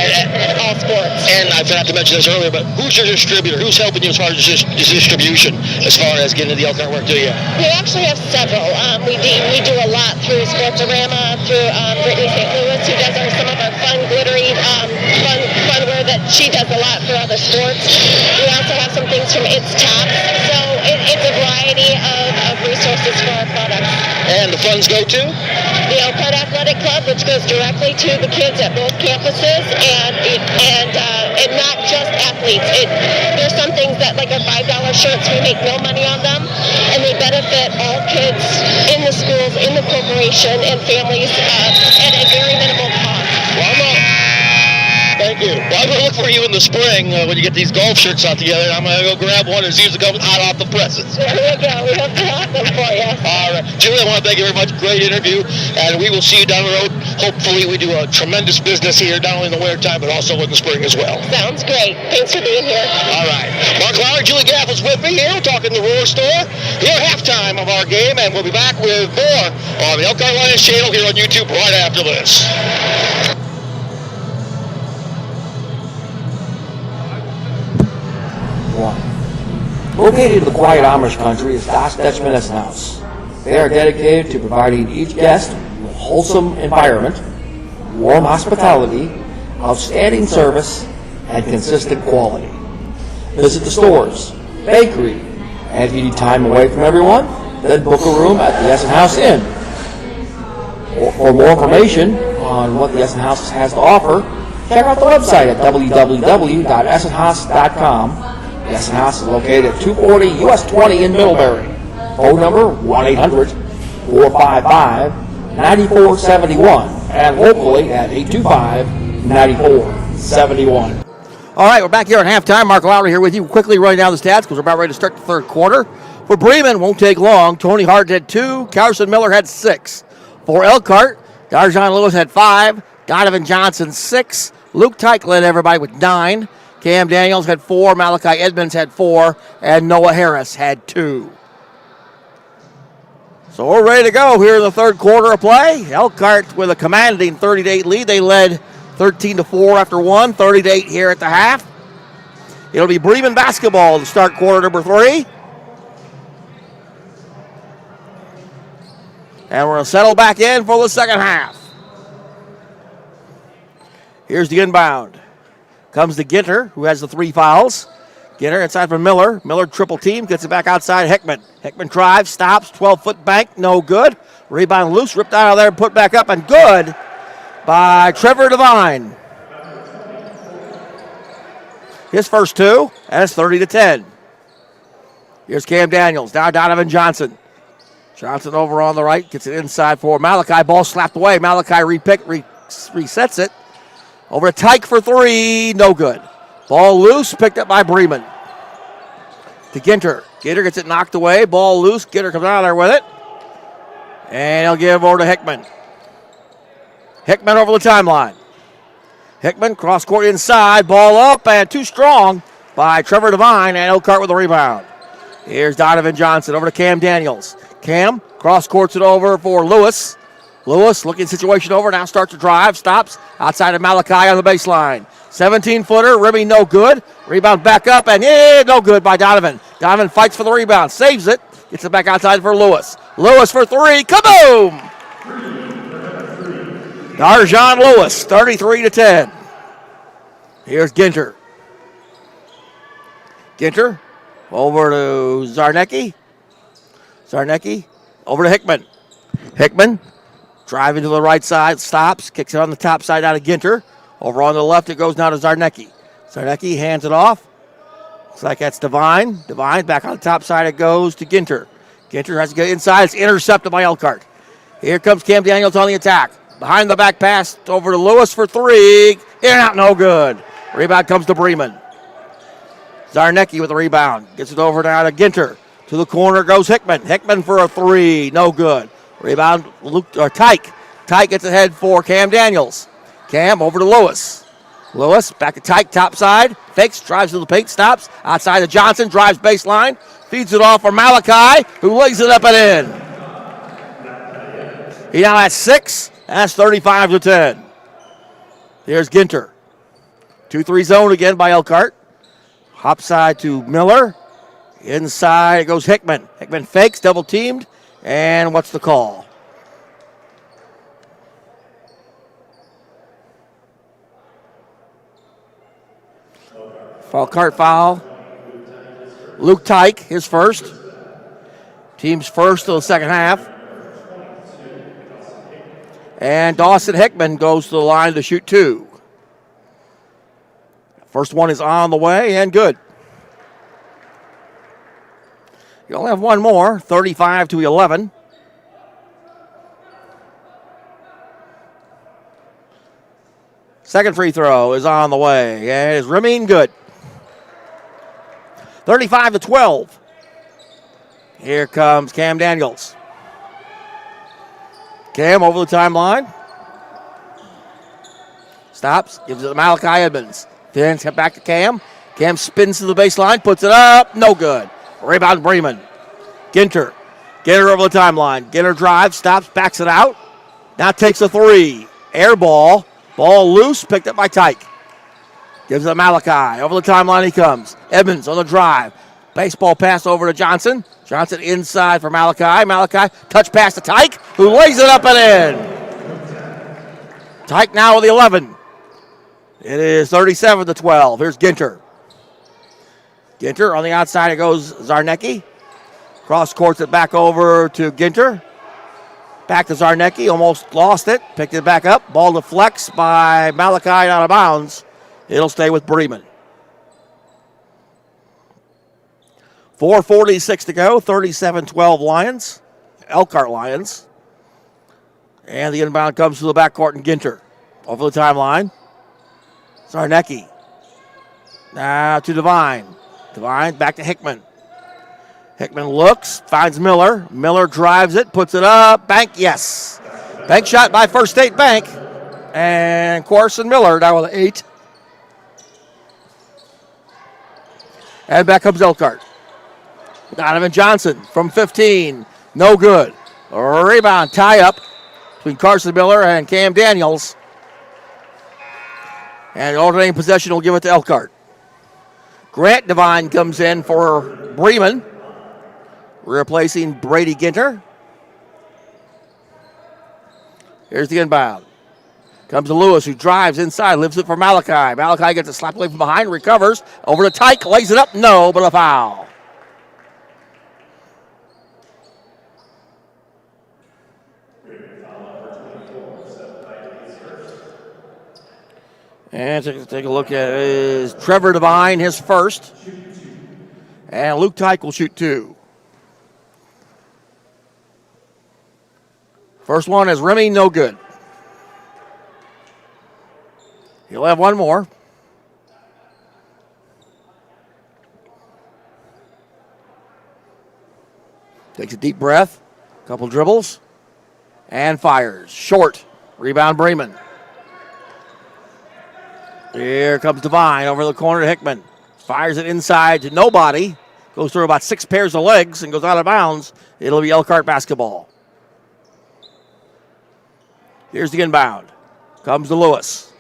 Speaker 3: all sports.
Speaker 10: And I forgot to mention this earlier, but who's your distributor? Who's helping you as far as distribution, as far as getting the Elkhart work to you?
Speaker 3: We actually have several. We do a lot through Sportsorama, through Brittany St. Louis, who does some of our fun, glittery, fun wear that she does a lot for other sports. We also have some things from It's Top. So it's a variety of resources for our products.
Speaker 10: And the funds go to?
Speaker 3: The Elkhart Athletic Club, which goes directly to the kids at both campuses, and not just athletes. There's some things that, like our $5 shirts, we make no money on them, and they benefit all kids in the schools, in the corporation, and families at a very minimal cost.
Speaker 10: Thank you. Well, I'm going to look for you in the spring when you get these golf shirts out together. I'm going to go grab one as soon as it comes hot off the presses.
Speaker 3: There we go. We hope to have them for you.
Speaker 10: All right. Julie, I want to thank you very much. Great interview. And we will see you down the road. Hopefully we do a tremendous business here, not only in the winter time, but also in the spring as well.
Speaker 3: Sounds great. Thanks for being here.
Speaker 10: All right. Mark Lowry, Julie Gaff is with me here. We're talking the Roar Store. Here halftime of our game, and we'll be back with more on the Elkhart Lions channel here on YouTube right after this.
Speaker 11: Located in the quiet Amish country is Das Dutchman House. They are dedicated to providing each guest with a wholesome environment, warm hospitality, outstanding service, and consistent quality. Visit the stores, bakery, and if you need time away from everyone, then book a room at the Essen House Inn. For more information on what the Essen House has to offer, check out the website at www.essenhaus.com. The Essen House is located at 240 US 20 in Middlebury. Phone number 1-800-455-9471 and locally at 825-9471.
Speaker 5: All right, we're back here at halftime. Mark Lowry here with you. Quickly running down the stats because we're about ready to start the third quarter. For Bremen, won't take long. Tony Hart had 2. Carson Miller had 6. For Elkhart, Darjon Lewis had 5. Donovan Johnson 6. Luke Tyke led everybody with 9. Cam Daniels had 4, Malachi Edmonds had 4, and Noah Harris had 2. So we're ready to go here in the third quarter of play. Elkhart with a commanding 30-8 lead. They led 13-4 after one, 30-8 here at the half. It'll be Bremen basketball to start quarter number 3. And we're going to settle back in for the second half. Here's the inbound. Comes to Ginter, who has the 3 fouls. Ginter inside for Miller. Miller triple team, gets it back outside Hickman. Hickman drives, stops, 12-foot bank, no good. Rebound loose, ripped out of there, put back up, and good by Trevor Devine. His first 2, and it's 30-10. Here's Cam Daniels, now Donovan Johnson. Johnson over on the right, gets it inside for Malachi. Ball slapped away. Malachi resets it. Over to Tyke for 3, no good. Ball loose, picked up by Bremen. To Ginter. Ginter gets it knocked away. Ball loose. Ginter comes out of there with it. And he'll give over to Hickman. Hickman over the timeline. Hickman, cross court inside. Ball up and too strong by Trevor Devine, and Elkhart with the rebound. Here's Donovan Johnson over to Cam Daniels. Cam cross courts it over for Lewis. Lewis looking situation over, now starts to drive, stops outside of Malachi on the baseline. 17-footer, rimming no good. Rebound back up, and no good by Donovan. Donovan fights for the rebound, saves it, gets it back outside for Lewis. Lewis for 3, kaboom! Darjon Lewis, 33-10. Here's Ginter. Ginter over to Zarnecki. Zarnecki over to Hickman. Hickman driving to the right side, stops, kicks it on the top side out of Ginter. Over on the left, it goes now to Zarnecki. Zarnecki hands it off. Looks like that's Devine. Devine back on the top side, it goes to Ginter. Ginter has to get inside. It's intercepted by Elkhart. Here comes Cam Daniels on the attack. Behind the back pass over to Lewis for 3. In and out, no good. Rebound comes to Bremen. Zarnecki with the rebound. Gets it over now to Ginter. To the corner goes Hickman. Hickman for a 3. No good. Rebound, Tyke. Tyke gets ahead for Cam Daniels. Cam over to Lewis. Lewis back to Tyke, top side. Fakes, drives to the paint, stops. Outside to Johnson, drives baseline. Feeds it off for Malachi, who lays it up and in. He now has 6. That's 35-10. Here's Ginter. 2-3 zone again by Elkhart. Hop side to Miller. Inside it goes Hickman. Hickman fakes, double teamed. And what's the call? Elkhart foul. Luke Tyke, his first. Team's first of the second half. And Dawson Hickman goes to the line to shoot 2. First one is on the way and good. You only have one more, 35-11. Second free throw is on the way and is rimming good. 35-12. Here comes Cam Daniels. Cam over the timeline. Stops, gives it to Malachi Edmonds. Then back to Cam. Cam spins to the baseline, puts it up, no good. Rebound Bremen. Ginter. Ginter over the timeline. Ginter drives, stops, backs it out. Now takes a 3. Air ball. Ball loose, picked up by Tyke. Gives it to Malachi. Over the timeline he comes. Edmonds on the drive. Baseball pass over to Johnson. Johnson inside for Malachi. Malachi, touch pass to Tyke, who lays it up and in. Tyke now with the 11. It is 37-12. Here's Ginter. Ginter on the outside, it goes Zarnecki. Cross courts it back over to Ginter. Back to Zarnecki, almost lost it. Picked it back up. Ball deflects by Malachi out of bounds. It'll stay with Bremen. 4:46 to go, 37-12 Lions. Elkhart Lions. And the inbound comes to the backcourt and Ginter. Over the timeline. Zarnecki. Now to Devine. Devine back to Hickman. Hickman looks, finds Miller. Miller drives it, puts it up. Bank, yes. Bank shot by First State Bank. And Corson Miller now with 8. And back comes Elkhart. Donovan Johnson from 15. No good. Rebound tie up between Carson Miller and Cam Daniels. And alternating possession will give it to Elkhart. Grant Devine comes in for Bremen, replacing Brady Ginter. Here's the inbound. Comes to Lewis, who drives inside, lifts it for Malachi. Malachi gets a slap away from behind, recovers. Over to Tyke, lays it up. No, but a foul. And take a look at is Trevor Devine, his first. And Luke Tyke will shoot 2. First one is Remy, no good. He'll have one more. Takes a deep breath, couple dribbles, and fires. Short. Rebound Bremen. Here comes Devine over the corner to Hickman. Fires it inside to nobody. Goes through about 6 pairs of legs and goes out of bounds. It'll be Elkhart basketball. Here's the inbound. Comes to Lewis.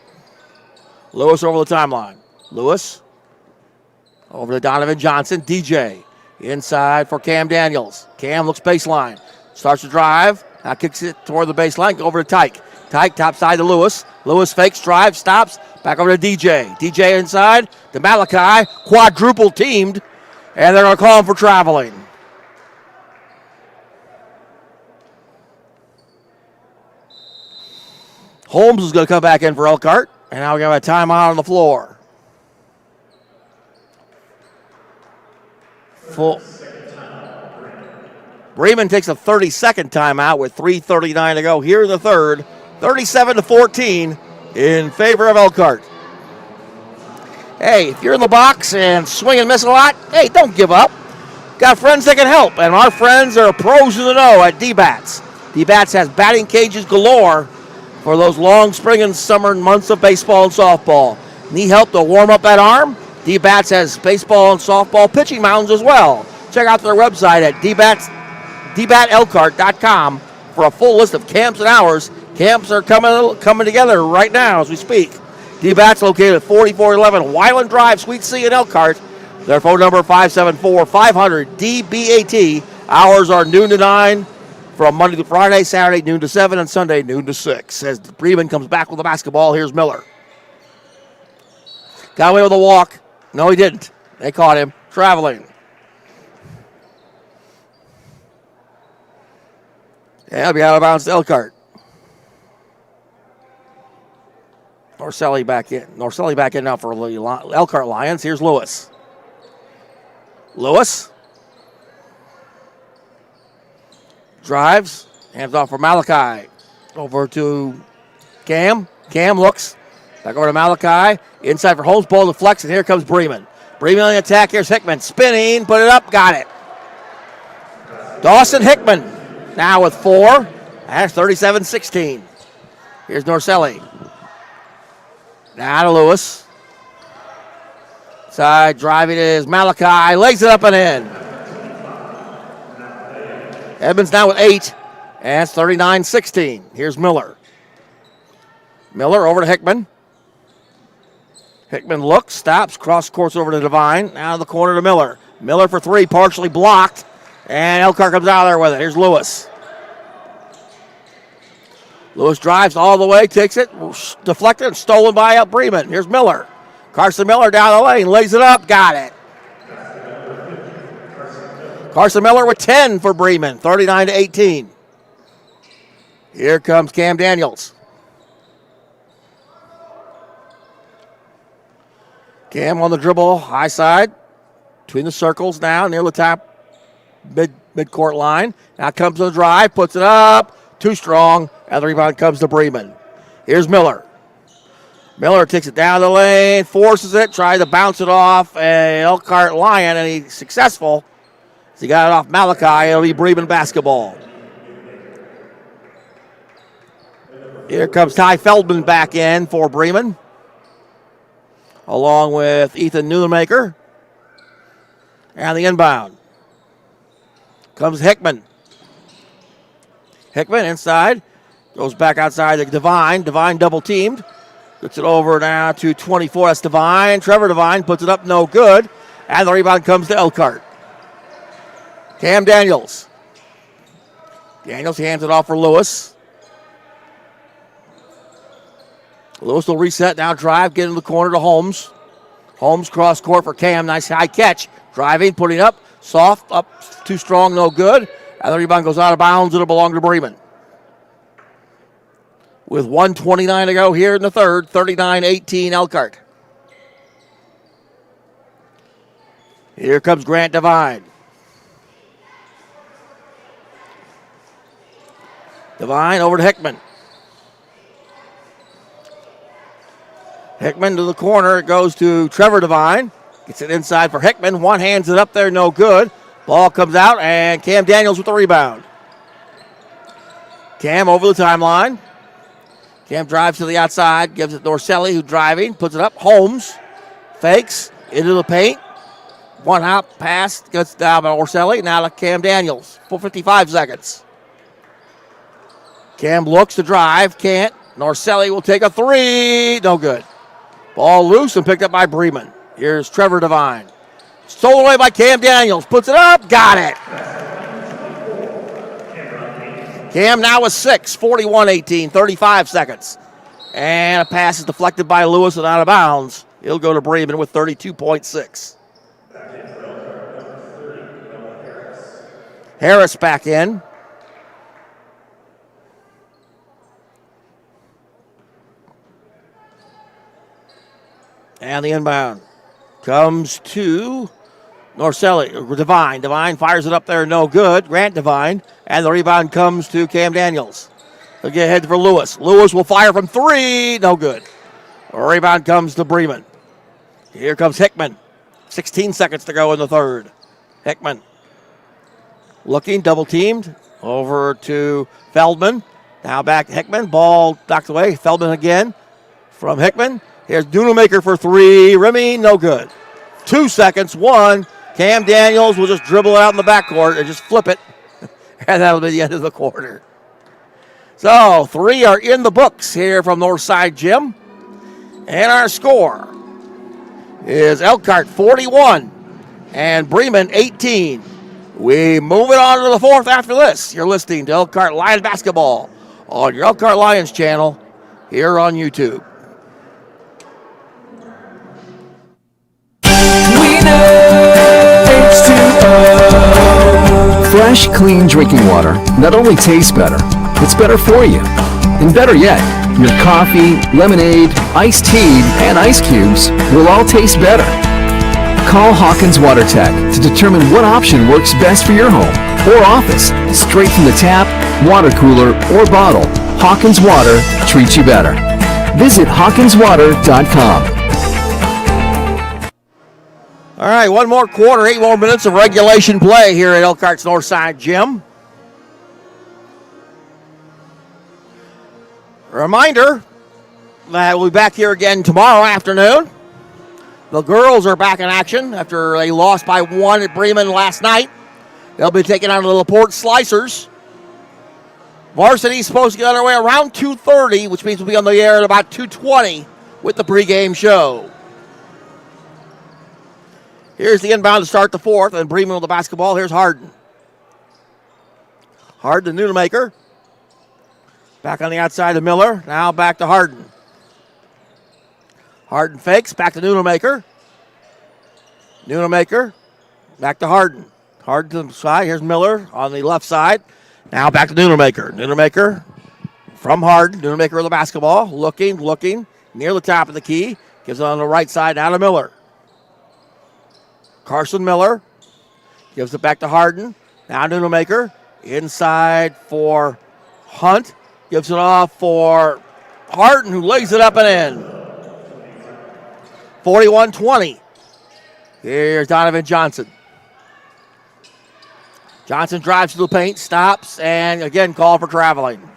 Speaker 5: Lewis over the timeline. Lewis over to Donovan Johnson. DJ inside for Cam Daniels. Cam looks baseline. Starts to drive. Now kicks it toward the baseline. Over to Tyke. Tyke top side to Lewis. Lewis fakes, drives, stops. Back over to DJ. DJ inside to Malachi. Quadruple teamed. And they're going to call him for traveling. Holmes is going to come back in for Elkhart. And now we got a timeout on the floor. Bremen takes a 30-second timeout with 3:39 to go here in the third. 37-14 in favor of Elkhart. Hey, if you're in the box and swing and miss a lot, hey, don't give up. Got friends that can help, and our friends are pros in the know at D-Bats. D-Bats has batting cages galore for those long spring and summer months of baseball and softball. Need help to warm up that arm? D-Bats has baseball and softball pitching mounds as well. Check out their website at dbatelkhart.com for a full list of camps and hours. Camps are coming together right now as we speak. D-Bats located at 4411 Wyland Drive, Suite C in Elkhart. Their phone number 574-500-DBAT. Hours are noon to 9 from Monday to Friday, Saturday noon to 7, and Sunday noon to 6. As Bremen comes back with the basketball, here's Miller. Got away with a walk. No, he didn't. They caught him traveling. Yeah, he'll be out of bounds to Elkhart. Norselli back in. Norselli back in now for the Elkhart Lions. Here's Lewis. Lewis. Drives. Hands off for Malachi. Over to Cam. Cam looks. Back over to Malachi. Inside for Holmes. Ball deflects, and here comes Bremen. Bremen on the attack. Here's Hickman. Spinning. Put it up. Got it. Dawson Hickman now with 4. That's 37-16. Here's Norselli. Now to Lewis. Side driving is Malachi. Lays it up and in. Edmonds now with 8. And it's 39-16. Here's Miller. Miller over to Hickman. Hickman looks, stops, cross course over to Devine. Now to the corner to Miller. Miller for 3, partially blocked. And Elkhart comes out of there with it. Here's Lewis. Lewis drives all the way, takes it, deflected, and stolen by Bremen. Here's Miller. Carson Miller down the lane, lays it up, got it. Carson Miller with 10 for Bremen, 39-18. Here comes Cam Daniels. Cam on the dribble, high side, between the circles now, near the top mid-court line. Now comes the drive, puts it up, too strong, and the rebound comes to Bremen. Here's Miller. Miller takes it down the lane, forces it, tries to bounce it off an Elkhart Lion, and he's successful. As he got it off Malachi, it'll be Bremen basketball. Here comes Ty Feldman back in for Bremen, along with Ethan Newmaker. And the inbound comes Hickman. Hickman inside, goes back outside to Devine. Devine double teamed. Gets it over now to 24. That's Devine. Trevor Devine puts it up, no good. And the rebound comes to Elkhart. Cam Daniels. Daniels hands it off for Lewis. Lewis will reset, now drive, get in the corner to Holmes. Holmes cross court for Cam, nice high catch. Driving, putting up, soft, up, too strong, no good. And the rebound goes out of bounds, it'll belong to Bremen. With 1:29 to go here in the third, 39-18 Elkhart. Here comes Grant Devine. Devine over to Hickman. Hickman to the corner. It goes to Trevor Devine. Gets it inside for Hickman. One hands it up there, no good. Ball comes out, and Cam Daniels with the rebound. Cam over the timeline. Cam drives to the outside, gives it to Norselli, who's driving, puts it up. Holmes fakes into the paint. One hop pass gets down by Orselli. Now to Cam Daniels for 55 seconds. Cam looks to drive, can't. Norselli will take a three. No good. Ball loose and picked up by Bremen. Here's Trevor Devine. Stolen away by Cam Daniels. Puts it up. Got it. Cam now with 6. 41-18. 35 seconds. And a pass is deflected by Lewis and out of bounds. He'll go to Bremen with 32.6. Harris back in. And the inbound comes to Norselli, Devine. Devine fires it up there, no good. Grant Devine. And the rebound comes to Cam Daniels. They'll get ahead for Lewis. Lewis will fire from three, no good. The rebound comes to Bremen. Here comes Hickman. 16 seconds to go in the third. Hickman looking, double teamed. Over to Feldman. Now back to Hickman. Ball knocked away. Feldman again from Hickman. Here's Doonemaker for three. Remy, no good. 2 seconds. One. Cam Daniels will just dribble it out in the backcourt and just flip it. And that'll be the end of the quarter. So, 3 are in the books here from Northside Gym. And our score is Elkhart 41 and Bremen 18. We move it on to the fourth after this. You're listening to Elkhart Lions Basketball on your Elkhart Lions channel here on YouTube.
Speaker 12: Fresh, clean drinking water not only tastes better, it's better for you. And better yet, your coffee, lemonade, iced tea, and ice cubes will all taste better. Call Hawkins Water Tech to determine what option works best for your home or office. Straight from the tap, water cooler, or bottle, Hawkins Water treats you better. Visit hawkinswater.com.
Speaker 5: All right, one more quarter, 8 more minutes of regulation play here at Elkhart's Northside Gym. A reminder that we'll be back here again tomorrow afternoon. The girls are back in action after they lost by 1 at Bremen last night. They'll be taking on the LaPorte Slicers. Varsity's supposed to get underway around 2:30, which means we'll be on the air at about 2:20 with the pregame show. Here's the inbound to start the fourth, and Bremen with the basketball. Here's Harden. Harden to Nunemaker. Back on the outside to Miller. Now back to Harden. Harden fakes. Back to Nunemaker. Nunemaker. Back to Harden. Harden to the side. Here's Miller on the left side. Now back to Nunemaker. Nunemaker from Harden. Nunemaker with the basketball. Looking. Near the top of the key. Gives it on the right side. Now to Miller. Carson Miller gives it back to Harden. Now Nunemaker. Inside for Hunt. Gives it off for Harden, who lays it up and in. 41-20. Here's Donovan Johnson. Johnson drives to the paint, stops, and again called for traveling.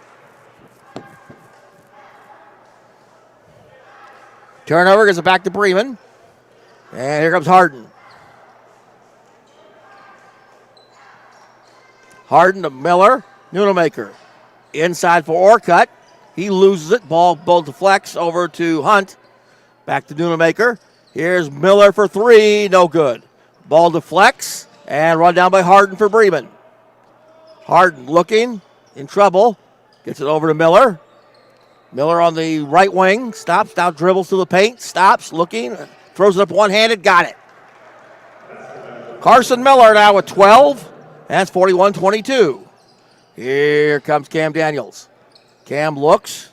Speaker 5: Turnover gives it back to Bremen. And here comes Harden. Harden to Miller. Nunemaker. Inside for Orcutt. He loses it. Ball deflects over to Hunt. Back to Nunemaker. Here's Miller for three. No good. Ball deflects and run down by Harden for Bremen. Harden looking, in trouble. Gets it over to Miller. Miller on the right wing. Stops, now dribbles to the paint. Stops, looking. Throws it up one-handed. Got it. Carson Miller now with 12. That's 41-22. Here comes Cam Daniels. Cam looks.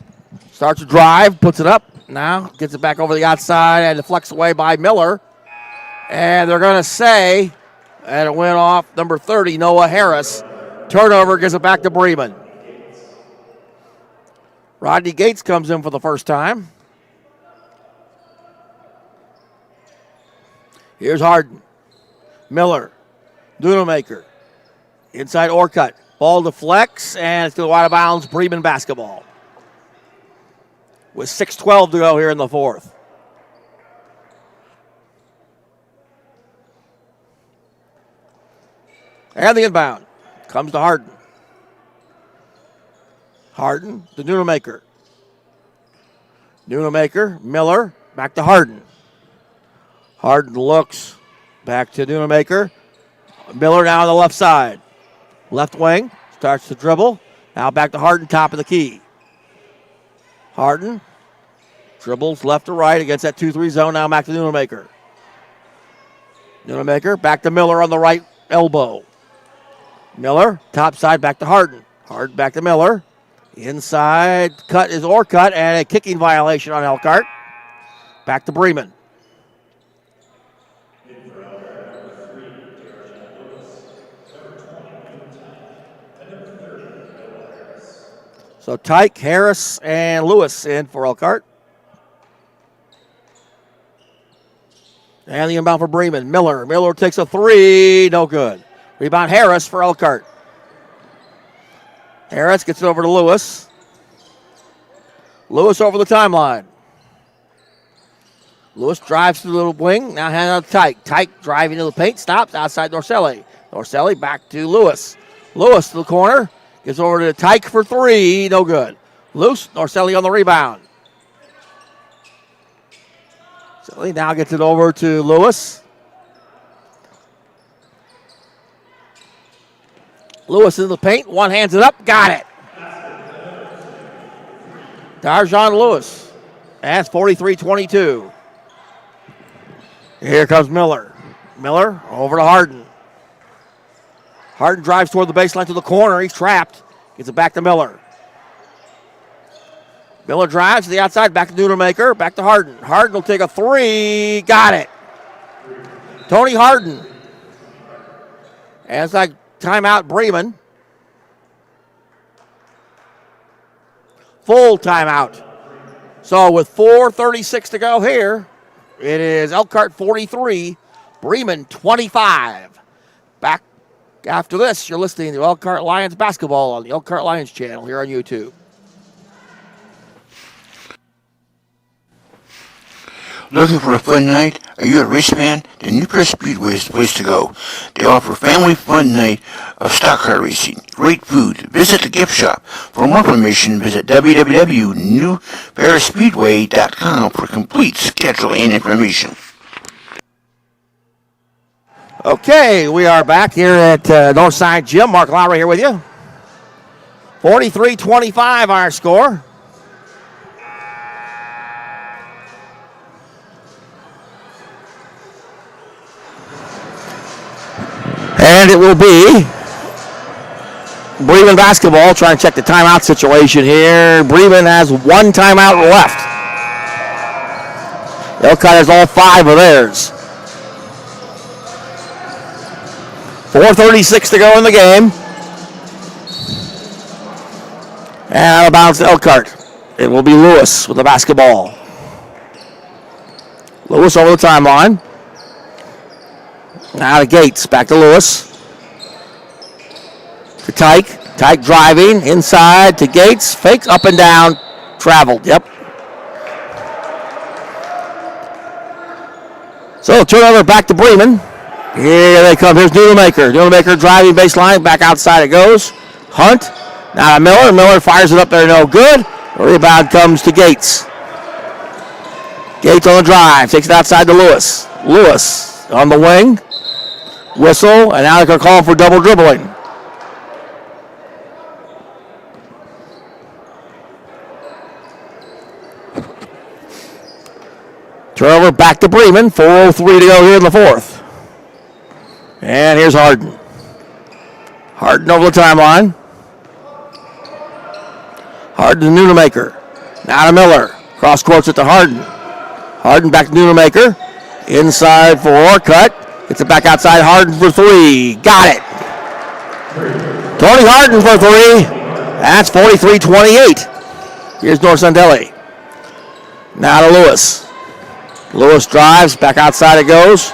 Speaker 5: Starts to drive. Puts it up. Now gets it back over the outside and deflects away by Miller. And they're going to say, and it went off number 30, Noah Harris. Turnover gives it back to Bremen. Rodney Gates comes in for the first time. Here's Harden. Miller. Nunemaker. Inside Orcutt. Ball deflects, and it's to the wide of bounds. Bremen basketball. With 6:12 to go here in the fourth. And the inbound comes to Harden. Harden to Nunemaker. Nunemaker, Miller, back to Harden. Harden looks back to Nunemaker. Miller now on the left side. Left wing, starts to dribble. Now back to Harden, top of the key. Harden dribbles left to right against that 2-3 zone. Now back to Nunemaker. Nunemaker back to Miller on the right elbow. Miller, top side, back to Harden. Harden back to Miller. Inside cut is Orcutt, and a kicking violation on Elkhart. Back to Bremen. So Tyke, Harris, and Lewis in for Elkhart. And the inbound for Bremen. Miller. Miller takes a three. No good. Rebound Harris for Elkhart. Harris gets it over to Lewis. Lewis over the timeline. Lewis drives to the wing. Now hand out to Tyke. Tyke driving to the paint. Stops outside Norcelli. Norcelli back to Lewis. Lewis to the corner. Gets over to Tyke for three. No good. Loose. Norcelli on the rebound. Norcelli now gets it over to Lewis. Lewis in the paint. One hands it up. Got it. Darjon Lewis. That's 43-22. Here comes Miller. Miller over to Harden. Harden drives toward the baseline to the corner. He's trapped. Gets it back to Miller. Miller drives to the outside. Back to Nunemaker. Back to Harden. Harden will take a three. Got it. Tony Harden. And it's like timeout Bremen. Full timeout. So with 4:36 to go here, it is Elkhart 43, Bremen 25. Back after this, you're listening to Elkhart Lions basketball on the Elkhart Lions channel here on YouTube.
Speaker 2: Looking for a fun night? Are you a race fan? Then Newport Speedway is the place to go. They offer family fun night of stock car racing, great food. Visit the gift shop. For more information, visit www.newpairspeedway.com for complete schedule and information.
Speaker 5: Okay, we are back here at Northside Gym. Mark Lowry here with you. 43-25 our score. And it will be Bremen basketball. Trying to check the timeout situation here. Bremen has one timeout left. Elkhart has all five of theirs. 4:36 to go in the game. And out of bounds to Elkhart. It will be Lewis with the basketball. Lewis over the timeline. Now to Gates. Back to Lewis. To Tyke. Tyke driving. Inside to Gates. Fakes up and down. Traveled. Yep. So turnover back to Bremen. Here they come. Here's Nunemaker. Nunemaker driving baseline. Back outside it goes. Hunt. Now to Miller. Miller fires it up there. No good. Rebound comes to Gates. Gates on the drive. Takes it outside to Lewis. Lewis on the wing. Whistle, and now they're calling for double dribbling. Turnover back to Bremen. 4:03 to go here in the fourth. And here's Harden. Harden over the timeline. Harden to Nunemaker. Now to Miller. Cross courts it to Harden. Harden back to Nunemaker. Inside for Elkhart. Gets it back outside. Harden for three. Got it. Tony Harden for three. That's 43-28. Here's Norsandelli. Now to Lewis. Lewis drives. Back outside it goes.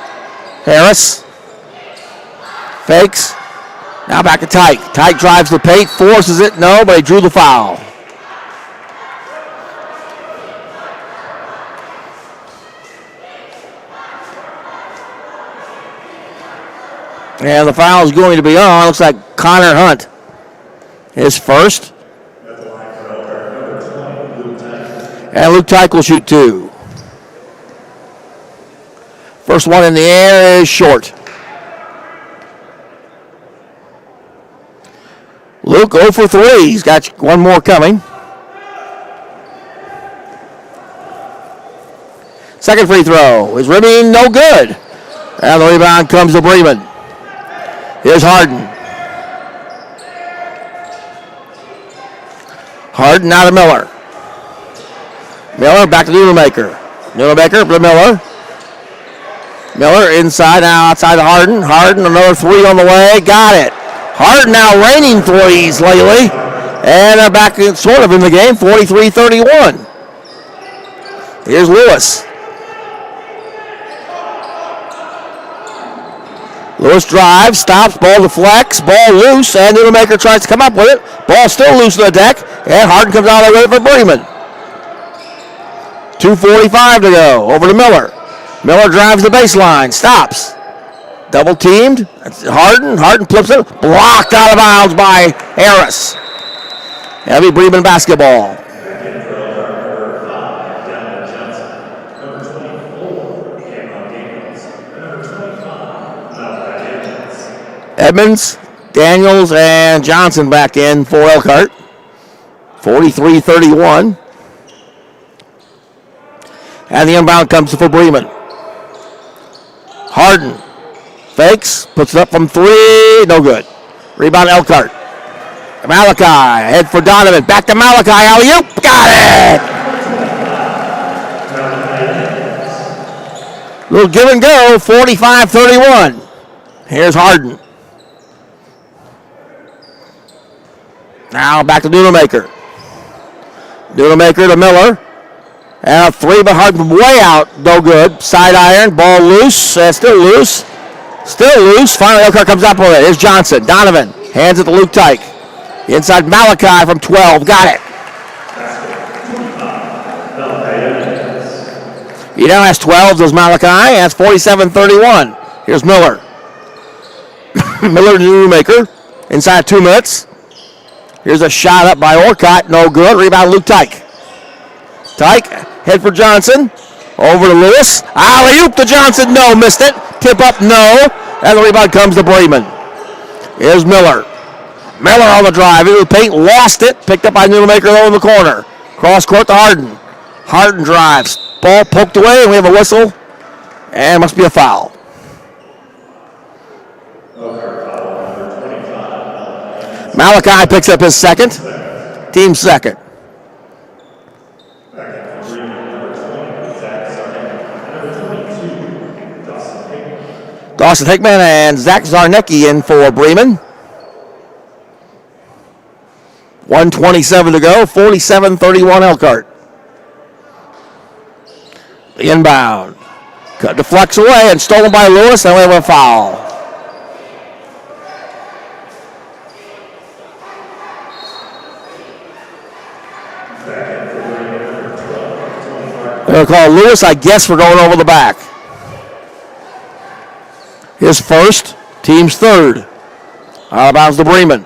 Speaker 5: Harris. Fakes. Now back to Tyke. Tyke drives the paint. Forces it. No, but he drew the foul. And the foul is going to be on. Looks like Connor Hunt. His first. And Luke Tyke will shoot two. First one in the air is short. Luke 0 for 3. He's got one more coming. Second free throw is rimming, no good. And the rebound comes to Bremen. Here's Harden. Harden now to Miller. Miller back to Nunemaker. Nunemaker to Miller. Miller inside, now outside to Harden. Harden, another three on the way. Got it. Harden now raining threes lately. And they're back sort of in the game, 43-31. Here's Lewis. Lewis drives, stops, ball deflects, ball loose, and Nunemaker tries to come up with it. Ball still loose on the deck, and Harden comes out of the way for Bremen. 2:45 to go. Over to Miller. Miller drives the baseline, stops. Double teamed. That's Harden. Harden flips it. Blocked out of bounds by Harris. Heavy Bremen basketball. Edmonds, Daniels, and Johnson back in for Elkhart. 43-31. And the inbound comes for Bremen. Harden fakes, puts it up from three, no good. Rebound Elkhart. Malachi, head for Donovan, back to Malachi, alley-oop, got it! Little give and go, 45-31. Here's Harden. Now back to Nunemaker. Nunemaker to Miller. And a three, but Harden from way out. No good. Side iron. Ball loose. Still loose. Still loose. Finally, Elkhart comes up with it. Here's Johnson. Donovan hands it to Luke Tyke. Inside Malachi from 12. Got it. He now has 12. Does Malachi. That's 47-31. Here's Miller. Miller to Nunemaker. Inside 2 minutes. Here's a shot up by Elkhart. No good. Rebound Luke Tyke. Tyke, head for Johnson. Over to Lewis. Alley-oop to Johnson. No, missed it. Tip up, no. And the rebound comes to Bremen. Here's Miller. Miller on the drive. Into the paint. Lost it. Picked up by Nunemaker over in the corner. Cross court to Harden. Harden drives. Ball poked away, and we have a whistle. And it must be a foul. Malachi picks up his second. Team second. Dawson Hickman and Zach Zarnecki in for Bremen. 1:27 to go. 47-31 Elkhart. The inbound. Cut deflects away and stolen by Lewis, and we have a foul. They'll call Lewis, I guess, for going over the back. His first, team's third. Out of bounds to Bremen.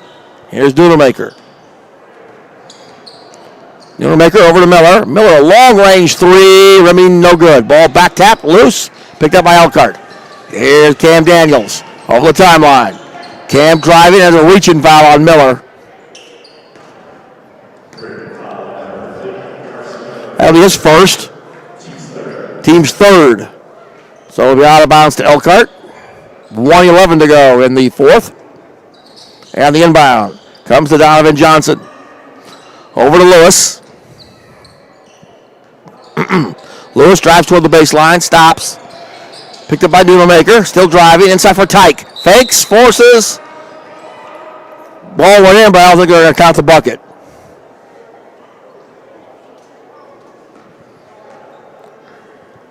Speaker 5: Here's Nunemaker. Newmaker over to Miller. Miller, a long-range three. Remy, no good. Ball back tap, loose. Picked up by Elkhart. Here's Cam Daniels over the timeline. Cam driving and a reaching foul on Miller. That'll be his first. Team's third. So it'll be out of bounds to Elkhart. 1:11 to go in the fourth. And the inbound comes to Donovan Johnson. Over to Lewis. Lewis drives toward the baseline, stops. Picked up by Newmaker, still driving, inside for Tyke. Fakes, forces. Ball went in, but I don't think they're going to count the bucket.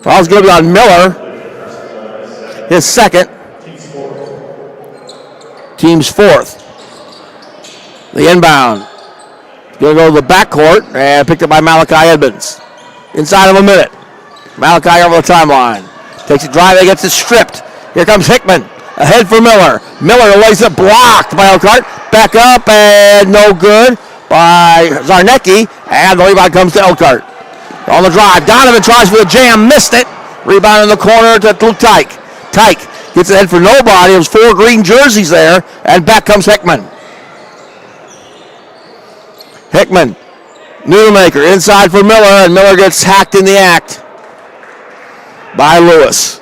Speaker 5: Foul's going to be on Miller. His second. Team's fourth. The inbound. Going to go to the backcourt and picked up by Malachi Edmonds. Inside of a minute. Malachi over the timeline. Takes a drive, gets it stripped. Here comes Hickman. Ahead for Miller. Miller lays it blocked by Elkhart. Back up and no good by Zarnecki. And the rebound comes to Elkhart. On the drive. Donovan tries for the jam. Missed it. Rebound in the corner to Luke Tyke. Tyke gets ahead for nobody. There's 4 green jerseys there. And back comes Hickman. Hickman. Newmaker inside for Miller. And Miller gets hacked in the act by Lewis.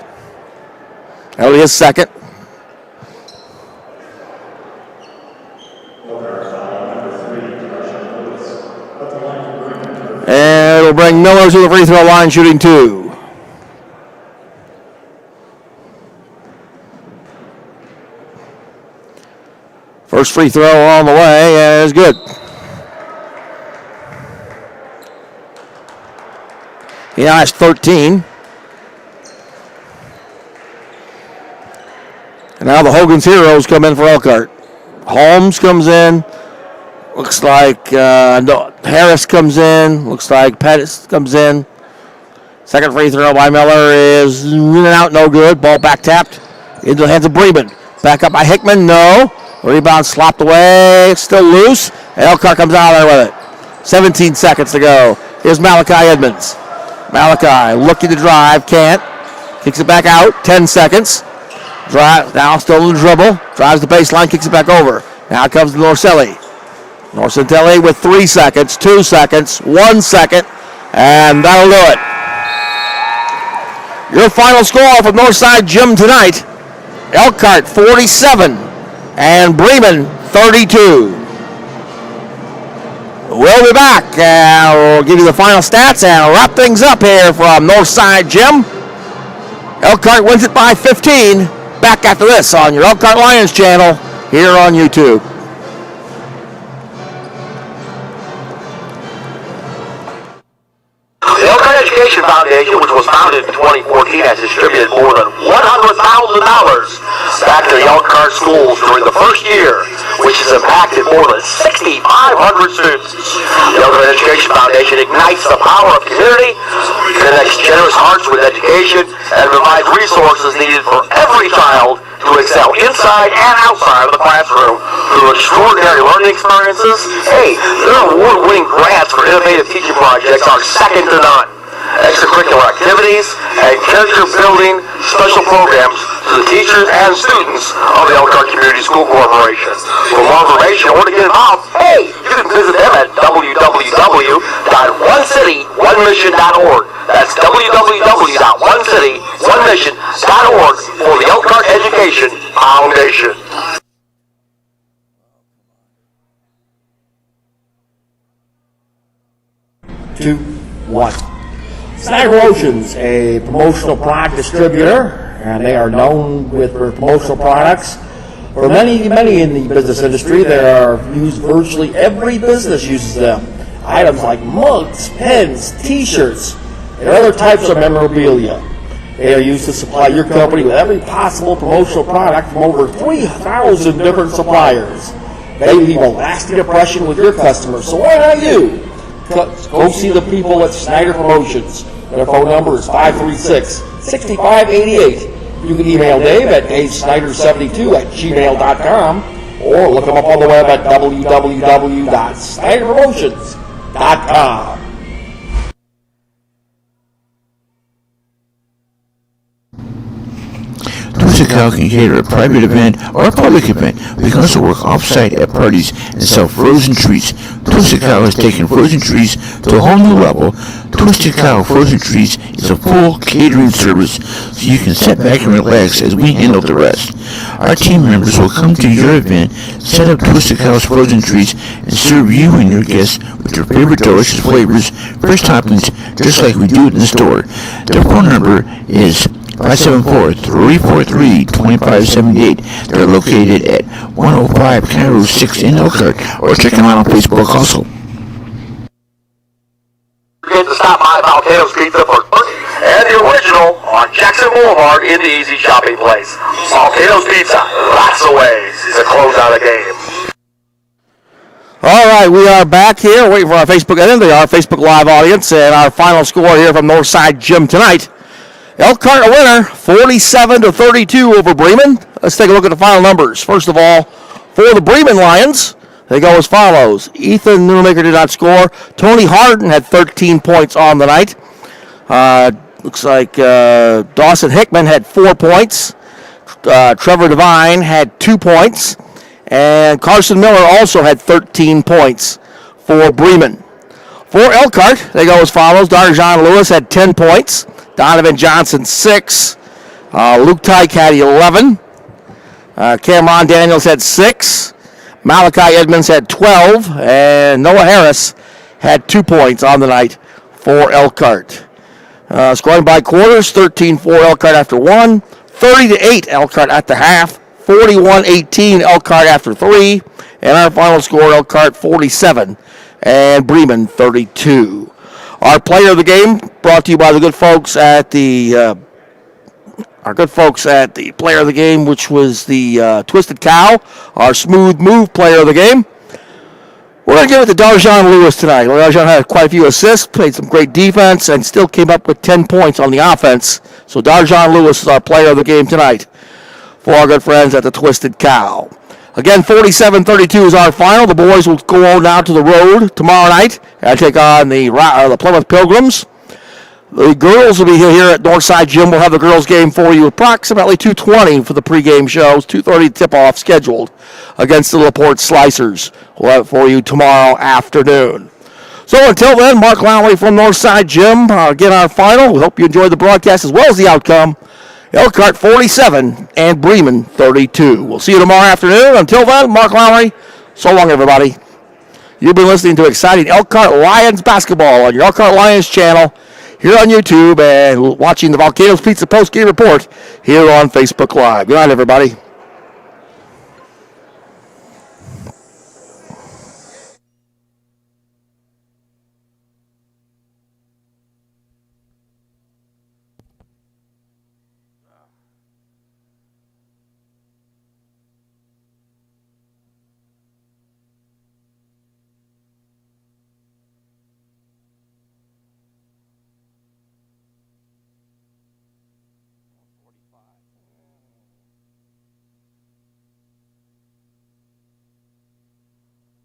Speaker 5: That'll be his second. And it'll bring Miller to the free throw line, shooting 2. First free throw on the way, and it's good. He now has 13. And now the Hogan's Heroes come in for Elkhart. Holmes comes in. Looks like Harris comes in. Looks like Pettis comes in. Second free throw by Miller is in and out, no good. Ball back tapped into the hands of Bremen. Back up by Hickman, no. Rebound slopped away. It's still loose. And Elkhart comes out of there with it. 17 seconds to go. Here's Malachi Edmonds. Malachi looking to drive, can't. Kicks it back out, 10 seconds. Drive, now still in the dribble. Drives the baseline, kicks it back over. Now comes Norcelli. Norcentelli with 3 seconds, 2 seconds, 1 second, and that'll do it. Your final score from Northside Gym tonight, Elkhart 47 and Bremen 32. We'll be back and we'll give you the final stats and wrap things up here from Northside Gym. Elkhart wins it by 15. Back after this on your Elkhart Lions channel here on YouTube.
Speaker 13: The Elkhart Education Foundation, which was founded in 2014, has distributed more than $100,000 back to the Elkhart schools during the first year, which has impacted more than 6,500 students. The Elkhart Education Foundation ignites the power of community, connects generous hearts with education, and provides resources needed for every child to excel inside and outside of the classroom through extraordinary learning experiences. Hey, their award-winning grants for innovative teaching projects are second to none. Extracurricular activities and character-building special programs to the teachers and students of the Elkhart Community School Corporation. For more information or to get involved, hey, you can visit them at www.onecityonemission.org. That's www.onecityonemission.org for the Elkhart Education Foundation.
Speaker 11: 2, 1. Snyder Oceans, a promotional product distributor, and they are known with their promotional products. For many in the business industry, they are used virtually every business uses them. Items like mugs, pens, t-shirts, and other types of memorabilia. They are used to supply your company with every possible promotional product from over 3,000 different suppliers. They leave a lasting impression with your customers, so why not you? Go see the people at Snyder Promotions. Their phone number is 536-6588. You can email Dave at davesnyder72@gmail.com or look them up on the web at www.snyderpromotions.com.
Speaker 4: TussiCal.com.
Speaker 2: TussiCal can cater a private event or a public event. We can also work off-site at parties and sell frozen treats. TussiCal has taken frozen treats to a whole new level. TussiCal Frozen Treats is a full catering service, so you can sit back and relax as we handle the rest. Our team members will come to your event, set up TussiCal's frozen treats, and serve you and your guests with your favorite delicious flavors, fresh toppings, just like we do it in the store. Their phone number is 574-343-2578. They're located at 105 Cairo 6 in Elkhart, or check them out on Facebook also.
Speaker 13: Forget to stop by Volcano's Pizza for and the original on Jackson Boulevard in the easy shopping place. Volcano's Pizza, lots of ways to close out a game.
Speaker 5: All right, we are back here waiting for our Facebook, and they are Facebook Live audience, and our final score here from Northside Gym tonight. Elkhart a winner, 47-32 over Bremen. Let's take a look at the final numbers. First of all, for the Bremen Lions, they go as follows. Ethan Newmaker did not score. Tony Harden had 13 points on the night. Looks like Dawson Hickman had 4 points. Trevor Devine had 2 points. And Carson Miller also had 13 points for Bremen. For Elkhart, they go as follows. Darjan Lewis had 10 points. Donovan Johnson, 6. Luke Tyke had 11. Cameron Daniels had 6. Malachi Edmonds had 12. And Noah Harris had 2 points on the night for Elkhart. Scoring by quarters, 13-4 Elkhart after 1. 30-8 Elkhart at the half. 41-18 Elkhart after 3. And our final score, Elkhart 47 and Bremen 32. Our player of the game brought to you by the good folks at the player of the game, which was the Twisted Cow, our smooth move player of the game. We're going to give it to Darjan Lewis tonight. Darjan had quite a few assists, played some great defense, and still came up with 10 points on the offense. So Darjan Lewis is our player of the game tonight for our good friends at the Twisted Cow. Again, 47-32 is our final. The boys will go now to the road tomorrow night and take on the Plymouth Pilgrims. The girls will be here at Northside Gym. We'll have the girls' game for you approximately 2:20 for the pregame shows. 2:30 tip-off scheduled against the LaPorte Slicers. We'll have it for you tomorrow afternoon. So until then, Mark Lowry from Northside Gym. Again, our final. We hope you enjoyed the broadcast as well as the outcome. Elkhart 47 and Bremen 32. We'll see you tomorrow afternoon. Until then, Mark Lowry, so long, everybody. You've been listening to exciting Elkhart Lions basketball on your Elkhart Lions channel here on YouTube and watching the Volcano's Pizza post-game report here on Facebook Live. Good night, everybody.